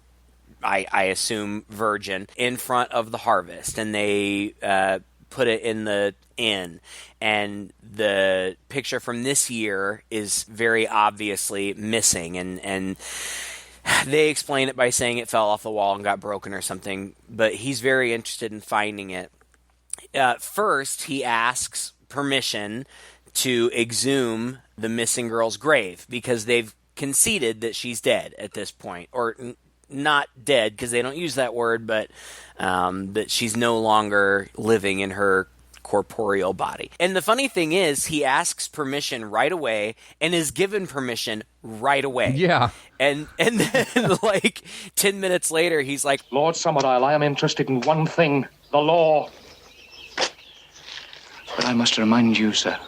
I assume, virgin in front of the harvest, and they put it in the inn. And the picture from this year is very obviously missing, and they explain it by saying it fell off the wall and got broken or something, but he's very interested in finding it. First, he asks permission to exhume the missing girl's grave, because they've conceded that she's dead at this point, or not dead because they don't use that word, but that she's no longer living in her corporeal body. And the funny thing is, he asks permission right away and is given permission right away. Yeah. And then like 10 minutes later, he's like, Lord Summerisle, I am interested in one thing, the law. But I must remind you, sir,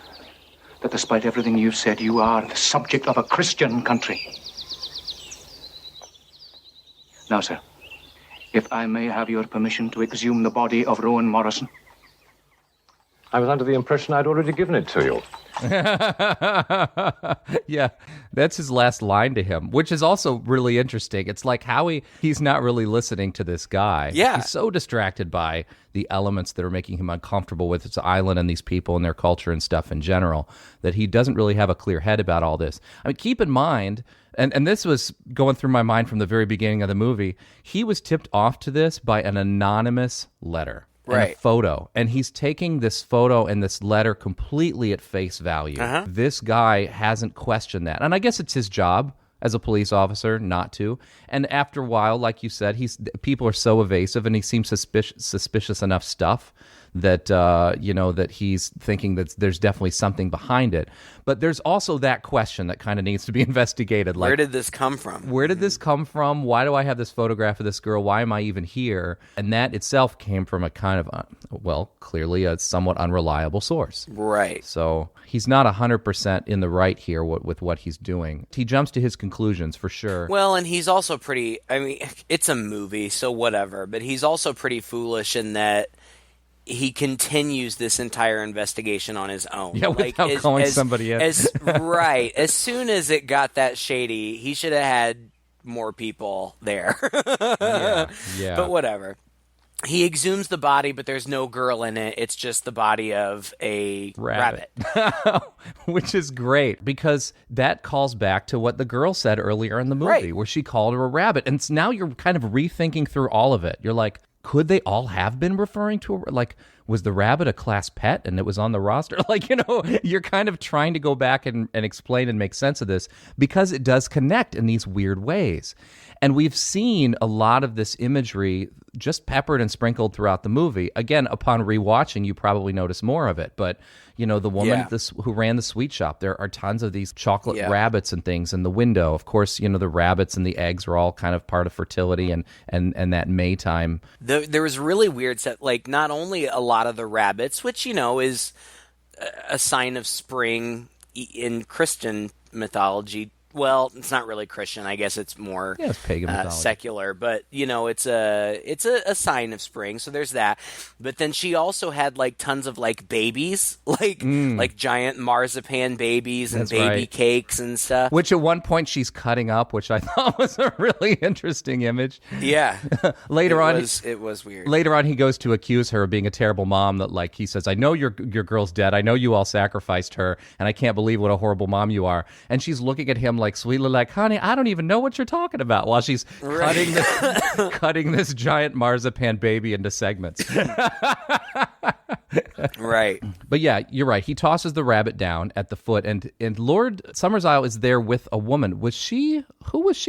that despite everything you've said, you are the subject of a Christian country. Now, sir, if I may have your permission to exhume the body of Rowan Morrison. I was under the impression I'd already given it to you. Yeah, that's his last line to him, which is also really interesting. It's like he's not really listening to this guy. Yeah. He's so distracted by the elements that are making him uncomfortable with this island and these people and their culture and stuff in general, that he doesn't really have a clear head about all this. I mean, keep in mind, and this was going through my mind from the very beginning of the movie, he was tipped off to this by an anonymous letter. And a photo, and he's taking this photo and this letter completely at face value. This guy hasn't questioned that, and I guess it's his job as a police officer not to. And after a while, like you said, people are so evasive, and he seems suspicious enough stuff that that he's thinking that there's definitely something behind it. But there's also that question that kind of needs to be investigated. Like, where did this come from? Where did this come from? Why do I have this photograph of this girl? Why am I even here? And that itself came from a kind of, clearly a somewhat unreliable source. Right. So he's not 100% in the right here with what he's doing. He jumps to his conclusions for sure. Well, and he's also pretty, I mean, it's a movie, so whatever, but he's also pretty foolish in that he continues this entire investigation on his own. Yeah, without calling somebody in. Right. As soon as it got that shady, he should have had more people there. Yeah. But whatever. He exhumes the body, but there's no girl in it. It's just the body of a rabbit. Which is great, because that calls back to what the girl said earlier in the movie, where she called her a rabbit. And now you're kind of rethinking through all of it. You're like, could they all have been referring to her? Like, was the rabbit a class pet and it was on the roster? Like, you're kind of trying to go back and explain and make sense of this, because it does connect in these weird ways. And we've seen a lot of this imagery just peppered and sprinkled throughout the movie. Again, upon rewatching, you probably notice more of it. But, the woman who ran the sweet shop, there are tons of these chocolate rabbits and things in the window. Of course, the rabbits and the eggs are all kind of part of fertility and that May time. There was really weird stuff, like not only a lot of the rabbits, which, is a sign of spring in Christian mythology, well, it's not really Christian. I guess it's more it's pagan mythology. secular. But it's a sign of spring. So there's that. But then she also had like tons of like babies, like giant marzipan babies and That's baby right. cakes and stuff. Which at one point she's cutting up, which I thought was a really interesting image. Yeah. Later on, it was weird. Later on, he goes to accuse her of being a terrible mom. That like he says, "I know your girl's dead. I know you all sacrificed her, and I can't believe what a horrible mom you are." And she's looking at him like sweetly, like, "Honey, I don't even know what you're talking about." While she's cutting this giant marzipan baby into segments. Right. But yeah, you're right. He tosses the rabbit down at the foot, and Lord Summersisle is there with a woman. Who was she?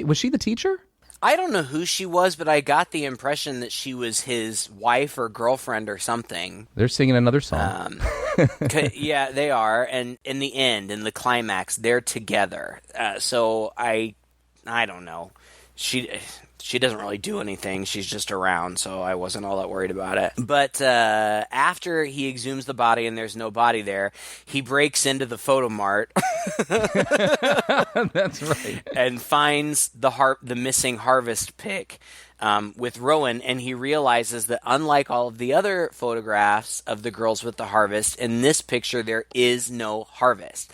Was she the teacher? I don't know who she was, but I got the impression that she was his wife or girlfriend or something. They're singing another song. Yeah, they are. And in the end, in the climax, they're together. So I don't know. She doesn't really do anything. She's just around, so I wasn't all that worried about it. But after he exhumes the body and there's no body there, he breaks into the photo mart. That's right. And finds the missing harvest pick with Rowan, and he realizes that unlike all of the other photographs of the girls with the harvest, in this picture there is no harvest.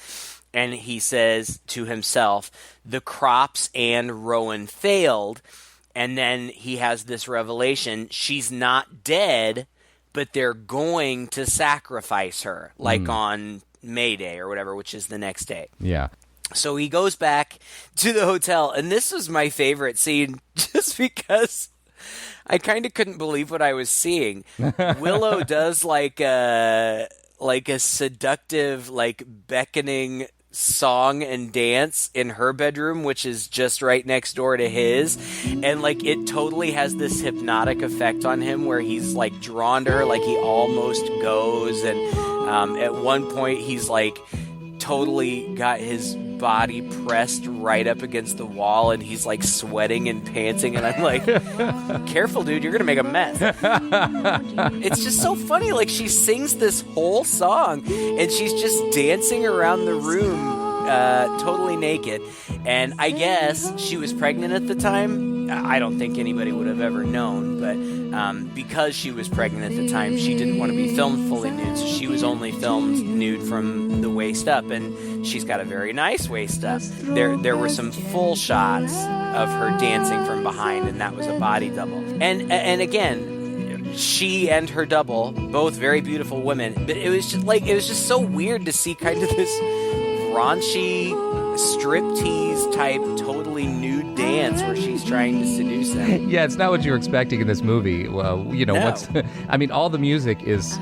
And he says to himself, the crops and Rowan failed. And then he has this revelation. She's not dead, but they're going to sacrifice her, like on May Day or whatever, which is the next day. Yeah. So he goes back to the hotel, and this was my favorite scene just because I kind of couldn't believe what I was seeing. Willow does like a seductive, like beckoning song and dance in her bedroom, which is just right next door to his, and like it totally has this hypnotic effect on him where he's like drawn to her, like he almost goes, and at one point he's like totally got his body pressed right up against the wall, and he's like sweating and panting, and I'm like, careful dude, you're gonna make a mess. It's just so funny, like she sings this whole song and she's just dancing around the room totally naked, and I guess she was pregnant at the time. I don't think anybody would have ever known, but because she was pregnant at the time, she didn't want to be filmed fully nude, so she was only filmed nude from the waist up, and she's got a very nice waist up. There were some full shots of her dancing from behind, and that was a body double. And again, she and her double, both very beautiful women, but it was just so weird to see kind of this raunchy striptease type totally nude dance where she's trying to seduce him. Yeah, it's not what you're expecting in this movie. Well, No. I mean, all the music is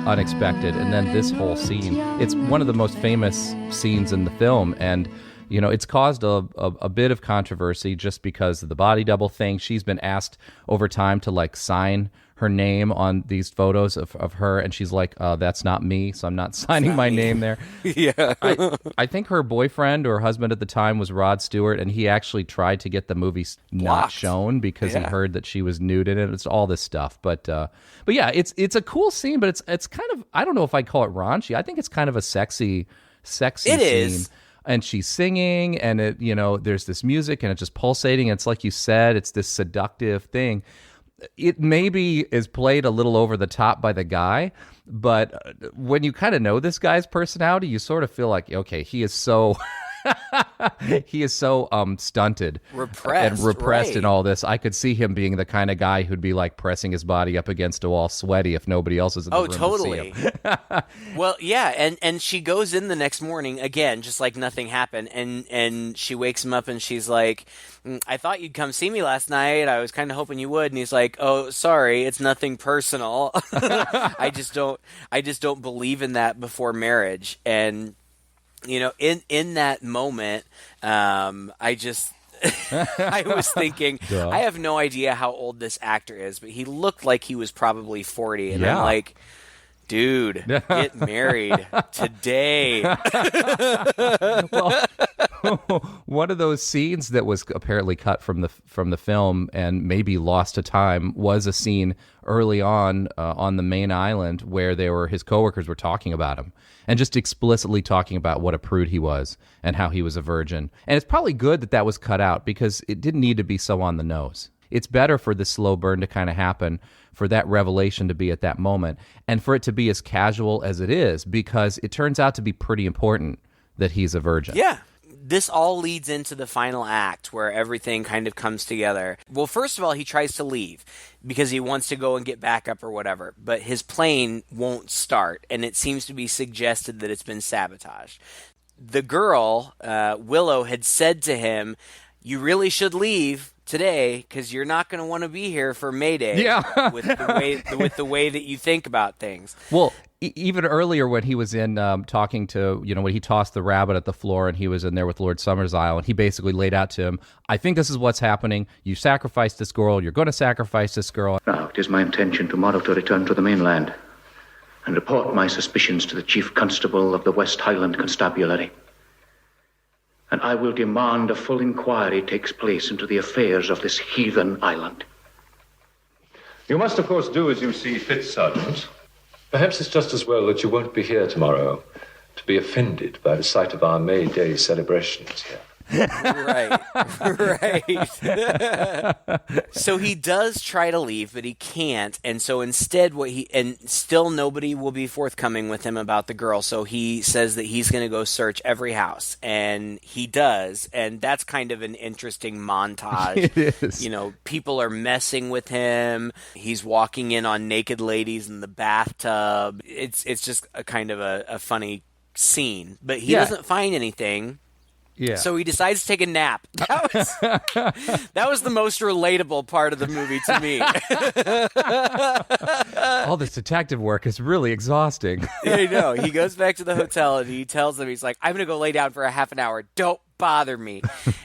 unexpected, and then this whole scene, it's one of the most famous scenes in the film, and it's caused a bit of controversy just because of the body double thing. She's been asked over time to like sign her name on these photos of her, and she's like, that's not me, so I'm not signing my name there. Yeah. I think her boyfriend or husband at the time was Rod Stewart, and he actually tried to get the movie not Blocked. shown because he heard that she was nude in it. It's all this stuff. But yeah, it's a cool scene, but it's kind of, I don't know if I'd call it raunchy. I think it's kind of a sexy It scene. is. And she's singing, and there's this music, and it's just pulsating. And it's like you said, it's this seductive thing. It maybe is played a little over the top by the guy, but when you kind of know this guy's personality, you sort of feel like, okay, he is so stunted, Repressed, and repressed right. in all this. I could see him being the kind of guy who'd be like pressing his body up against a wall, sweaty, if nobody else is in the room totally. to see him. Well, yeah, and she goes in the next morning again, just like nothing happened, and she wakes him up and she's like, I thought you'd come see me last night. I was kind of hoping you would. And he's like, oh, sorry, it's nothing personal. I just don't believe in that before marriage. And in that moment, I was thinking, Duh. I have no idea how old this actor is, but he looked like he was probably 40. And Yeah. I'm like, Dude, get married today. Well, one of those scenes that was apparently cut from the film and maybe lost to time was a scene early on the main island where his coworkers were talking about him and just explicitly talking about what a prude he was and how he was a virgin. And it's probably good that was cut out because it didn't need to be so on the nose. It's better for the slow burn to kind of happen, for that revelation to be at that moment, and for it to be as casual as it is, because it turns out to be pretty important that he's a virgin. Yeah. This all leads into the final act where everything kind of comes together. Well, first of all, he tries to leave because he wants to go and get backup or whatever, but his plane won't start, and it seems to be suggested that it's been sabotaged. The girl, Willow, had said to him, "You really should leave today because you're not going to want to be here for May Day." Yeah. with the way that you think about things. Well, even earlier when he was in talking to, when he tossed the rabbit at the floor and he was in there with Lord Summersisle, and he basically laid out to him, "I think this is what's happening. You sacrificed this girl. You're going to sacrifice this girl." Now, it is my intention tomorrow to return to the mainland and report my suspicions to the Chief Constable of the West Highland Constabulary. And I will demand a full inquiry takes place into the affairs of this heathen island. You must, of course, do as you see fit, Sergeant. Perhaps it's just as well that you won't be here tomorrow to be offended by the sight of our May Day celebrations here. Right. So he does try to leave, but he can't, and so instead still nobody will be forthcoming with him about the girl, so he says that he's going to go search every house, and he does, and that's kind of an interesting montage. It is. People are messing with him, he's walking in on naked ladies in the bathtub. It's just a kind of a funny scene, but he doesn't find anything. Yeah. So he decides to take a nap. That was the most relatable part of the movie to me. All this detective work is really exhausting. I know. He goes back to the hotel and he tells them, he's like, "I'm going to go lay down for a half an hour. Don't bother me."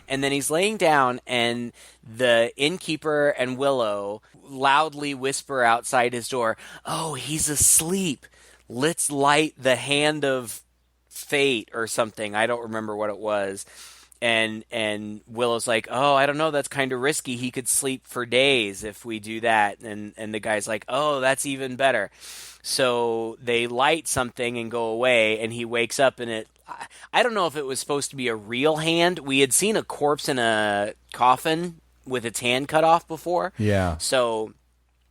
And then he's laying down and the innkeeper and Willow loudly whisper outside his door, "Oh, he's asleep. Let's light the hand of fate," or something. I don't remember what it was. And Willow's like, "Oh, I don't know, that's kind of risky. He could sleep for days if we do that." And the guy's like, "Oh, that's even better." So they light something and go away, and he wakes up and I don't know if it was supposed to be a real hand. We had seen a corpse in a coffin with its hand cut off before. Yeah. So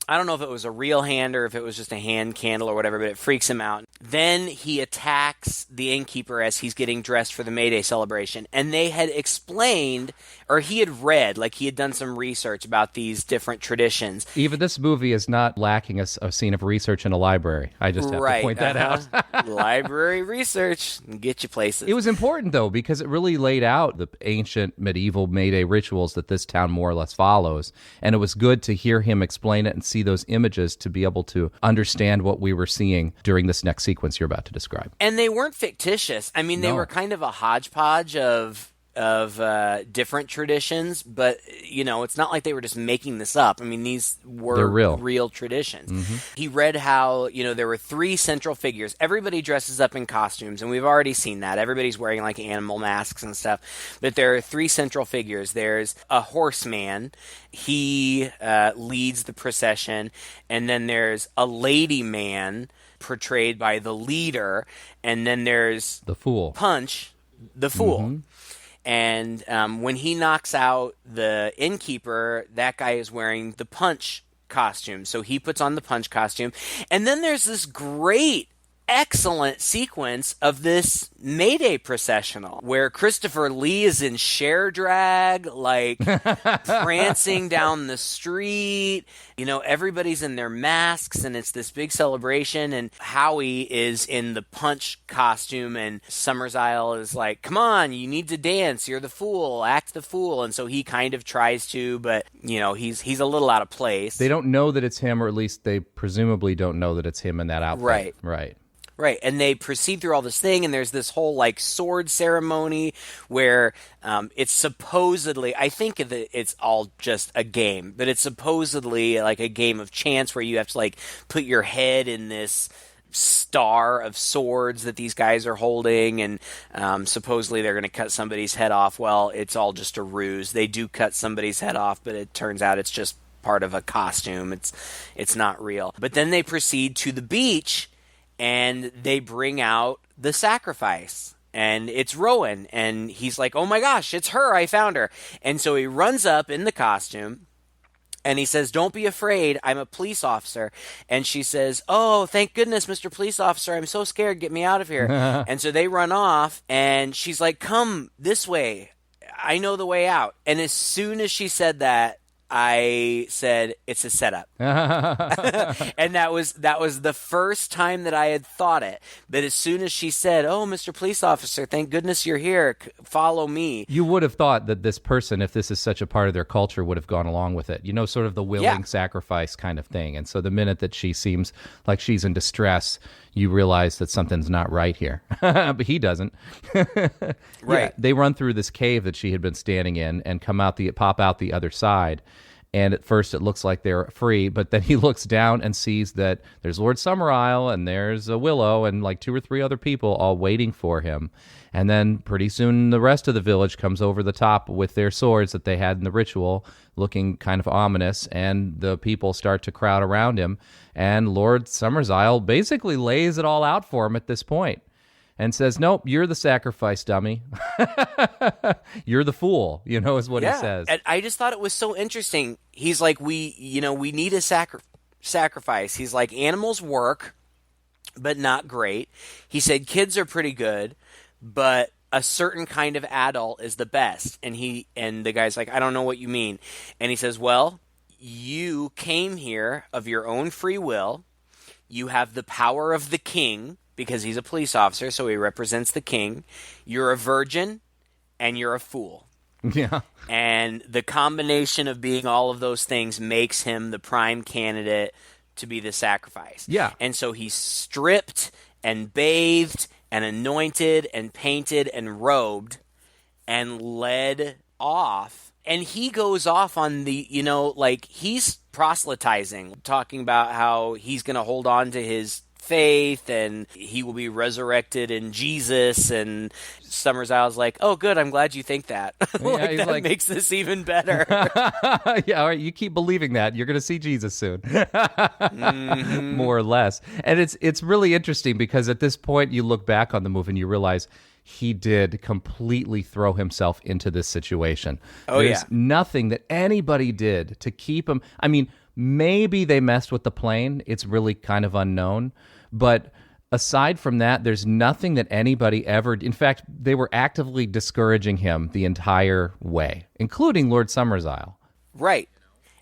I don't know if it was a real hand or if it was just a hand candle or whatever, but it freaks him out. Then he attacks the innkeeper as he's getting dressed for the May Day celebration. And they had explained, or he had read, like he had done some research about these different traditions. Even this movie is not lacking a scene of research in a library. I just have to point that out. Library research, get you places. It was important, though, because it really laid out the ancient medieval May Day rituals that this town more or less follows. And it was good to hear him explain it and see those images to be able to understand what we were seeing during this next sequence you're about to describe. And they weren't fictitious. I mean, they were kind of a hodgepodge of different traditions, but it's not like they were just making this up. I mean, these were real traditions. Mm-hmm. He read how there were 3 central figures. Everybody dresses up in costumes, and we've already seen that. Everybody's wearing like animal masks and stuff, but there are 3 central figures. There's a horseman. He leads the procession, and then there's a lady man portrayed by the leader, and then there's the fool. Punch, the fool. Mm-hmm. And when he knocks out the innkeeper, that guy is wearing the Punch costume. So he puts on the Punch costume. And then there's this excellent sequence of this May Day processional where Christopher Lee is in share drag, like prancing down the street. Everybody's in their masks and it's this big celebration, and Howie is in the Punch costume, and Summersisle is like, "Come on, you need to dance. You're the fool. Act the fool." And so he kind of tries to, but he's a little out of place. They don't know that it's him, or at least they presumably don't know that it's him in that outfit. Right, and they proceed through all this thing, and there's this whole sword ceremony where it's supposedly, I think that it's all just a game, but it's supposedly like a game of chance where you have to put your head in this star of swords that these guys are holding, and supposedly they're going to cut somebody's head off. Well, it's all just a ruse. They do cut somebody's head off, but it turns out it's just part of a costume. It's not real. But then they proceed to the beach, and they bring out the sacrifice. And it's Rowan, and he's like, oh my gosh, it's her, I found her. And so he runs up in the costume, and he says, don't be afraid, I'm a police officer. And she says, oh, thank goodness, Mr. Police Officer, I'm so scared, get me out of here. And so they run off, and she's like, come this way, I know the way out. And as soon as she said that, I said, it's a setup. And that was the first time that I had thought it. But as soon as she said, oh, Mr. Police Officer, thank goodness you're here, follow me. You would have thought that this person, if this is such a part of their culture, would have gone along with it. You know, sort of the willing sacrifice kind of thing. And so the minute that she seems like she's in distress, you realize that something's not right here. But he doesn't. Right. Yeah, they run through this cave that she had been standing in and pop out the other side. And at first it looks like they're free, but then he looks down and sees that there's Lord Summerisle and there's a Willow and like 2 or 3 other people all waiting for him. And then pretty soon the rest of the village comes over the top with their swords that they had in the ritual, looking kind of ominous, and the people start to crowd around him. And Lord Summerisle basically lays it all out for him at this point. And says, nope, you're the sacrifice, dummy. You're the fool, is what he says. And I just thought it was so interesting. He's like, we need a sacrifice. He's like, animals work, but not great. He said, kids are pretty good, but a certain kind of adult is the best. And the guy's like, I don't know what you mean. And he says, well, you came here of your own free will. You have the power of the king, because he's a police officer, so he represents the king. You're a virgin, and you're a fool. Yeah. And the combination of being all of those things makes him the prime candidate to be the sacrifice. Yeah. And so he's stripped and bathed and anointed and painted and robed and led off. And he goes off on the, he's proselytizing, talking about how he's going to hold on to his faith and he will be resurrected in Jesus. And Summerisle's like, oh, good, I'm glad you think that. That makes this even better. Yeah, all right, you keep believing that. You're going to see Jesus soon. Mm-hmm. More or less. And it's really interesting because at this point you look back on the movie and you realize he did completely throw himself into this situation. There's nothing that anybody did to keep him. I mean, maybe they messed with the plane. It's really kind of unknown. But aside from that, there's nothing that anybody ever... In fact, they were actively discouraging him the entire way, including Lord Summerisle. Right.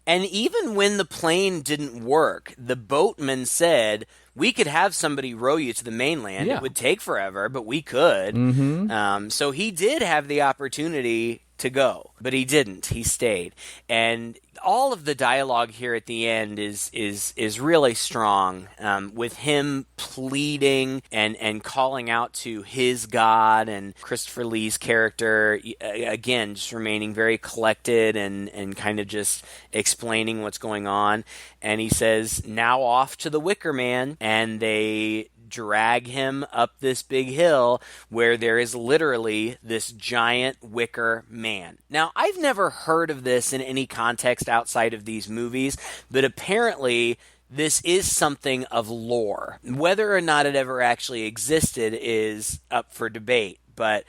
And even when the plane didn't work, the boatman said, we could have somebody row you to the mainland. Yeah. It would take forever, but we could. Mm-hmm. So he did have the opportunity to go, but he didn't. He stayed. And all of the dialogue here at the end is really strong, with him pleading and calling out to his God, and Christopher Lee's character, again, just remaining very collected and kind of just explaining what's going on. And he says, now off to the Wicker Man, and they drag him up this big hill where there is literally this giant wicker man. Now, I've never heard of this in any context outside of these movies, but apparently this is something of lore. Whether or not it ever actually existed is up for debate. But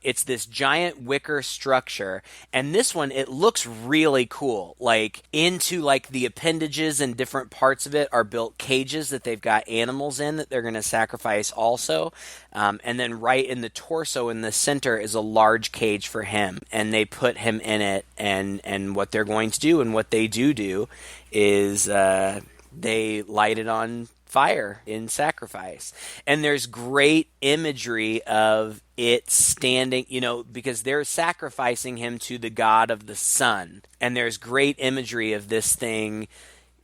it's this giant wicker structure, and this one, it looks really cool. Like, into like the appendages and different parts of it are built cages that they've got animals in that they're going to sacrifice also. And then right in the torso in the center is a large cage for him, and they put him in it. And what they're going to do, and what they do is they light it on fire in sacrifice. And there's great imagery of it standing, because they're sacrificing him to the god of the sun. And there's great imagery of this thing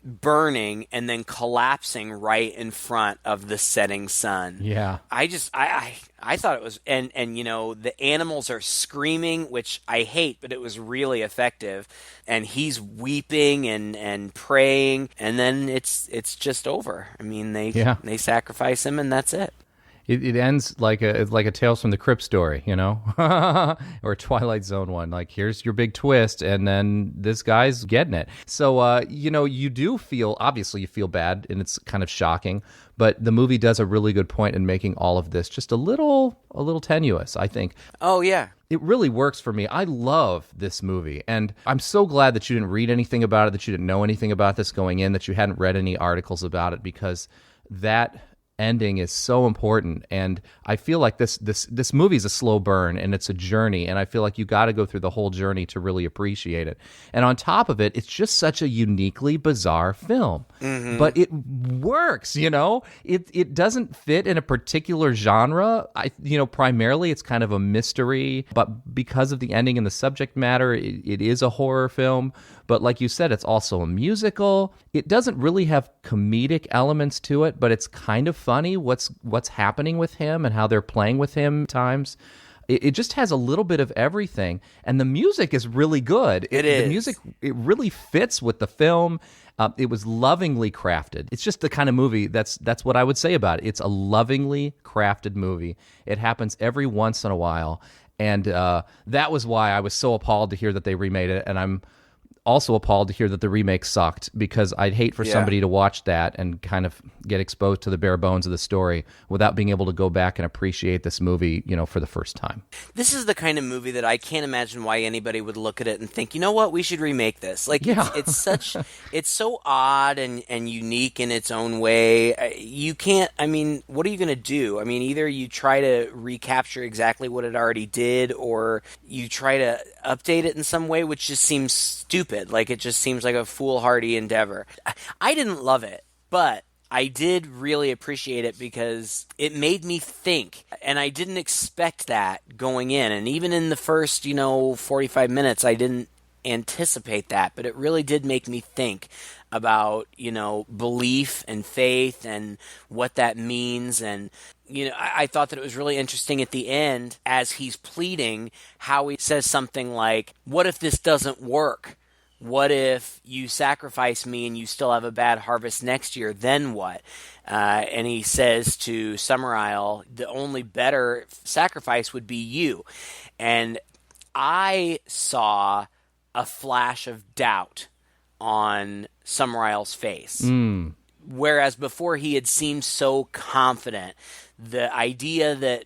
burning and then collapsing right in front of the setting sun. Yeah. I thought it was, and the animals are screaming, which I hate, but it was really effective. And he's weeping and praying, and then it's just over. I mean, they sacrifice him, and that's it. It ends like a Tales from the Crypt story, or a Twilight Zone one. Like, here's your big twist, and then this guy's getting it. So, you do feel, obviously you feel bad, and it's kind of shocking, but the movie does a really good point in making all of this just a little tenuous, I think. Oh, yeah. It really works for me. I love this movie, and I'm so glad that you didn't read anything about it, that you didn't know anything about this going in, that you hadn't read any articles about it, because that ending is so important. And I feel like this movie is a slow burn, and it's a journey, and I feel like you got to go through the whole journey to really appreciate it. And on top of it, it's just such a uniquely bizarre film. Mm-hmm. But it works, it doesn't fit in a particular genre. Primarily it's kind of a mystery, but because of the ending and the subject matter, it is a horror film. But like you said, it's also a musical. It doesn't really have comedic elements to it, but it's kind of funny what's happening with him and how they're playing with him at times. It just has a little bit of everything, and the music is really good. The music, it really fits with the film. It was lovingly crafted. It's just the kind of movie that's what I would say about it. It's a lovingly crafted movie. It happens every once in a while, and that was why I was so appalled to hear that they remade it, and I'm also appalled to hear that the remake sucked, because I'd hate for somebody to watch that and kind of get exposed to the bare bones of the story without being able to go back and appreciate this movie, for the first time. This is the kind of movie that I can't imagine why anybody would look at it and think, you know what, we should remake this. Like, it's so odd and unique in its own way. You can't, what are you going to do? Either you try to recapture exactly what it already did, or you try to update it in some way, which just seems stupid. Like, it just seems like a foolhardy endeavor. I didn't love it, but I did really appreciate it because it made me think, and I didn't expect that going in. And even in the first, 45 minutes, I didn't anticipate that, but it really did make me think about, belief and faith and what that means. And, I thought that it was really interesting at the end, as he's pleading, how he says something like, what if this doesn't work? What if you sacrifice me and you still have a bad harvest next year? Then what? And he says to Summerisle, the only better sacrifice would be you. And I saw a flash of doubt on Summerisle's face. Whereas before he had seemed so confident. The idea that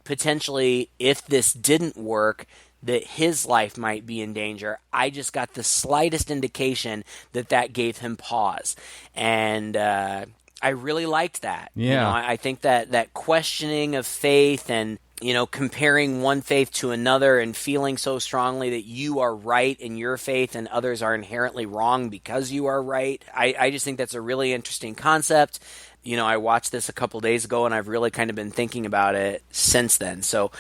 potentially, if this didn't work, that his life might be in danger, I just got the slightest indication that gave him pause. And I really liked that. Yeah. I think that questioning of faith and, comparing one faith to another and feeling so strongly that you are right in your faith and others are inherently wrong because you are right. I just think that's a really interesting concept. I watched this a couple days ago, and I've really kind of been thinking about it since then. So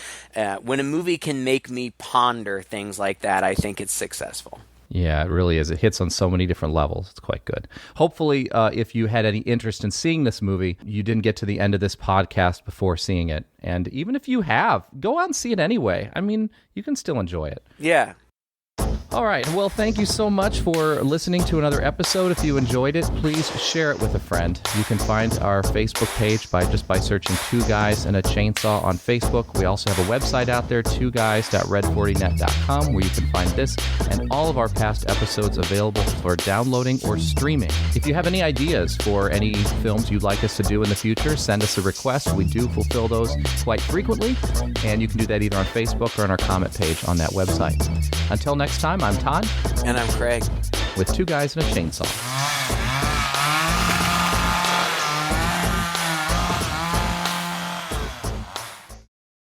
when a movie can make me ponder things like that, I think it's successful. Yeah, it really is. It hits on so many different levels. It's quite good. Hopefully, if you had any interest in seeing this movie, you didn't get to the end of this podcast before seeing it. And even if you have, go out and see it anyway. You can still enjoy it. Yeah. All right. Well, thank you so much for listening to another episode. If you enjoyed it, please share it with a friend. You can find our Facebook page by searching Two Guys and a Chainsaw on Facebook. We also have a website out there, twoguys.red40net.com, where you can find this and all of our past episodes available for downloading or streaming. If you have any ideas for any films you'd like us to do in the future, send us a request. We do fulfill those quite frequently, and you can do that either on Facebook or on our comment page on that website. Until next time, I'm Todd. And I'm Craig. With Two Guys and a Chainsaw.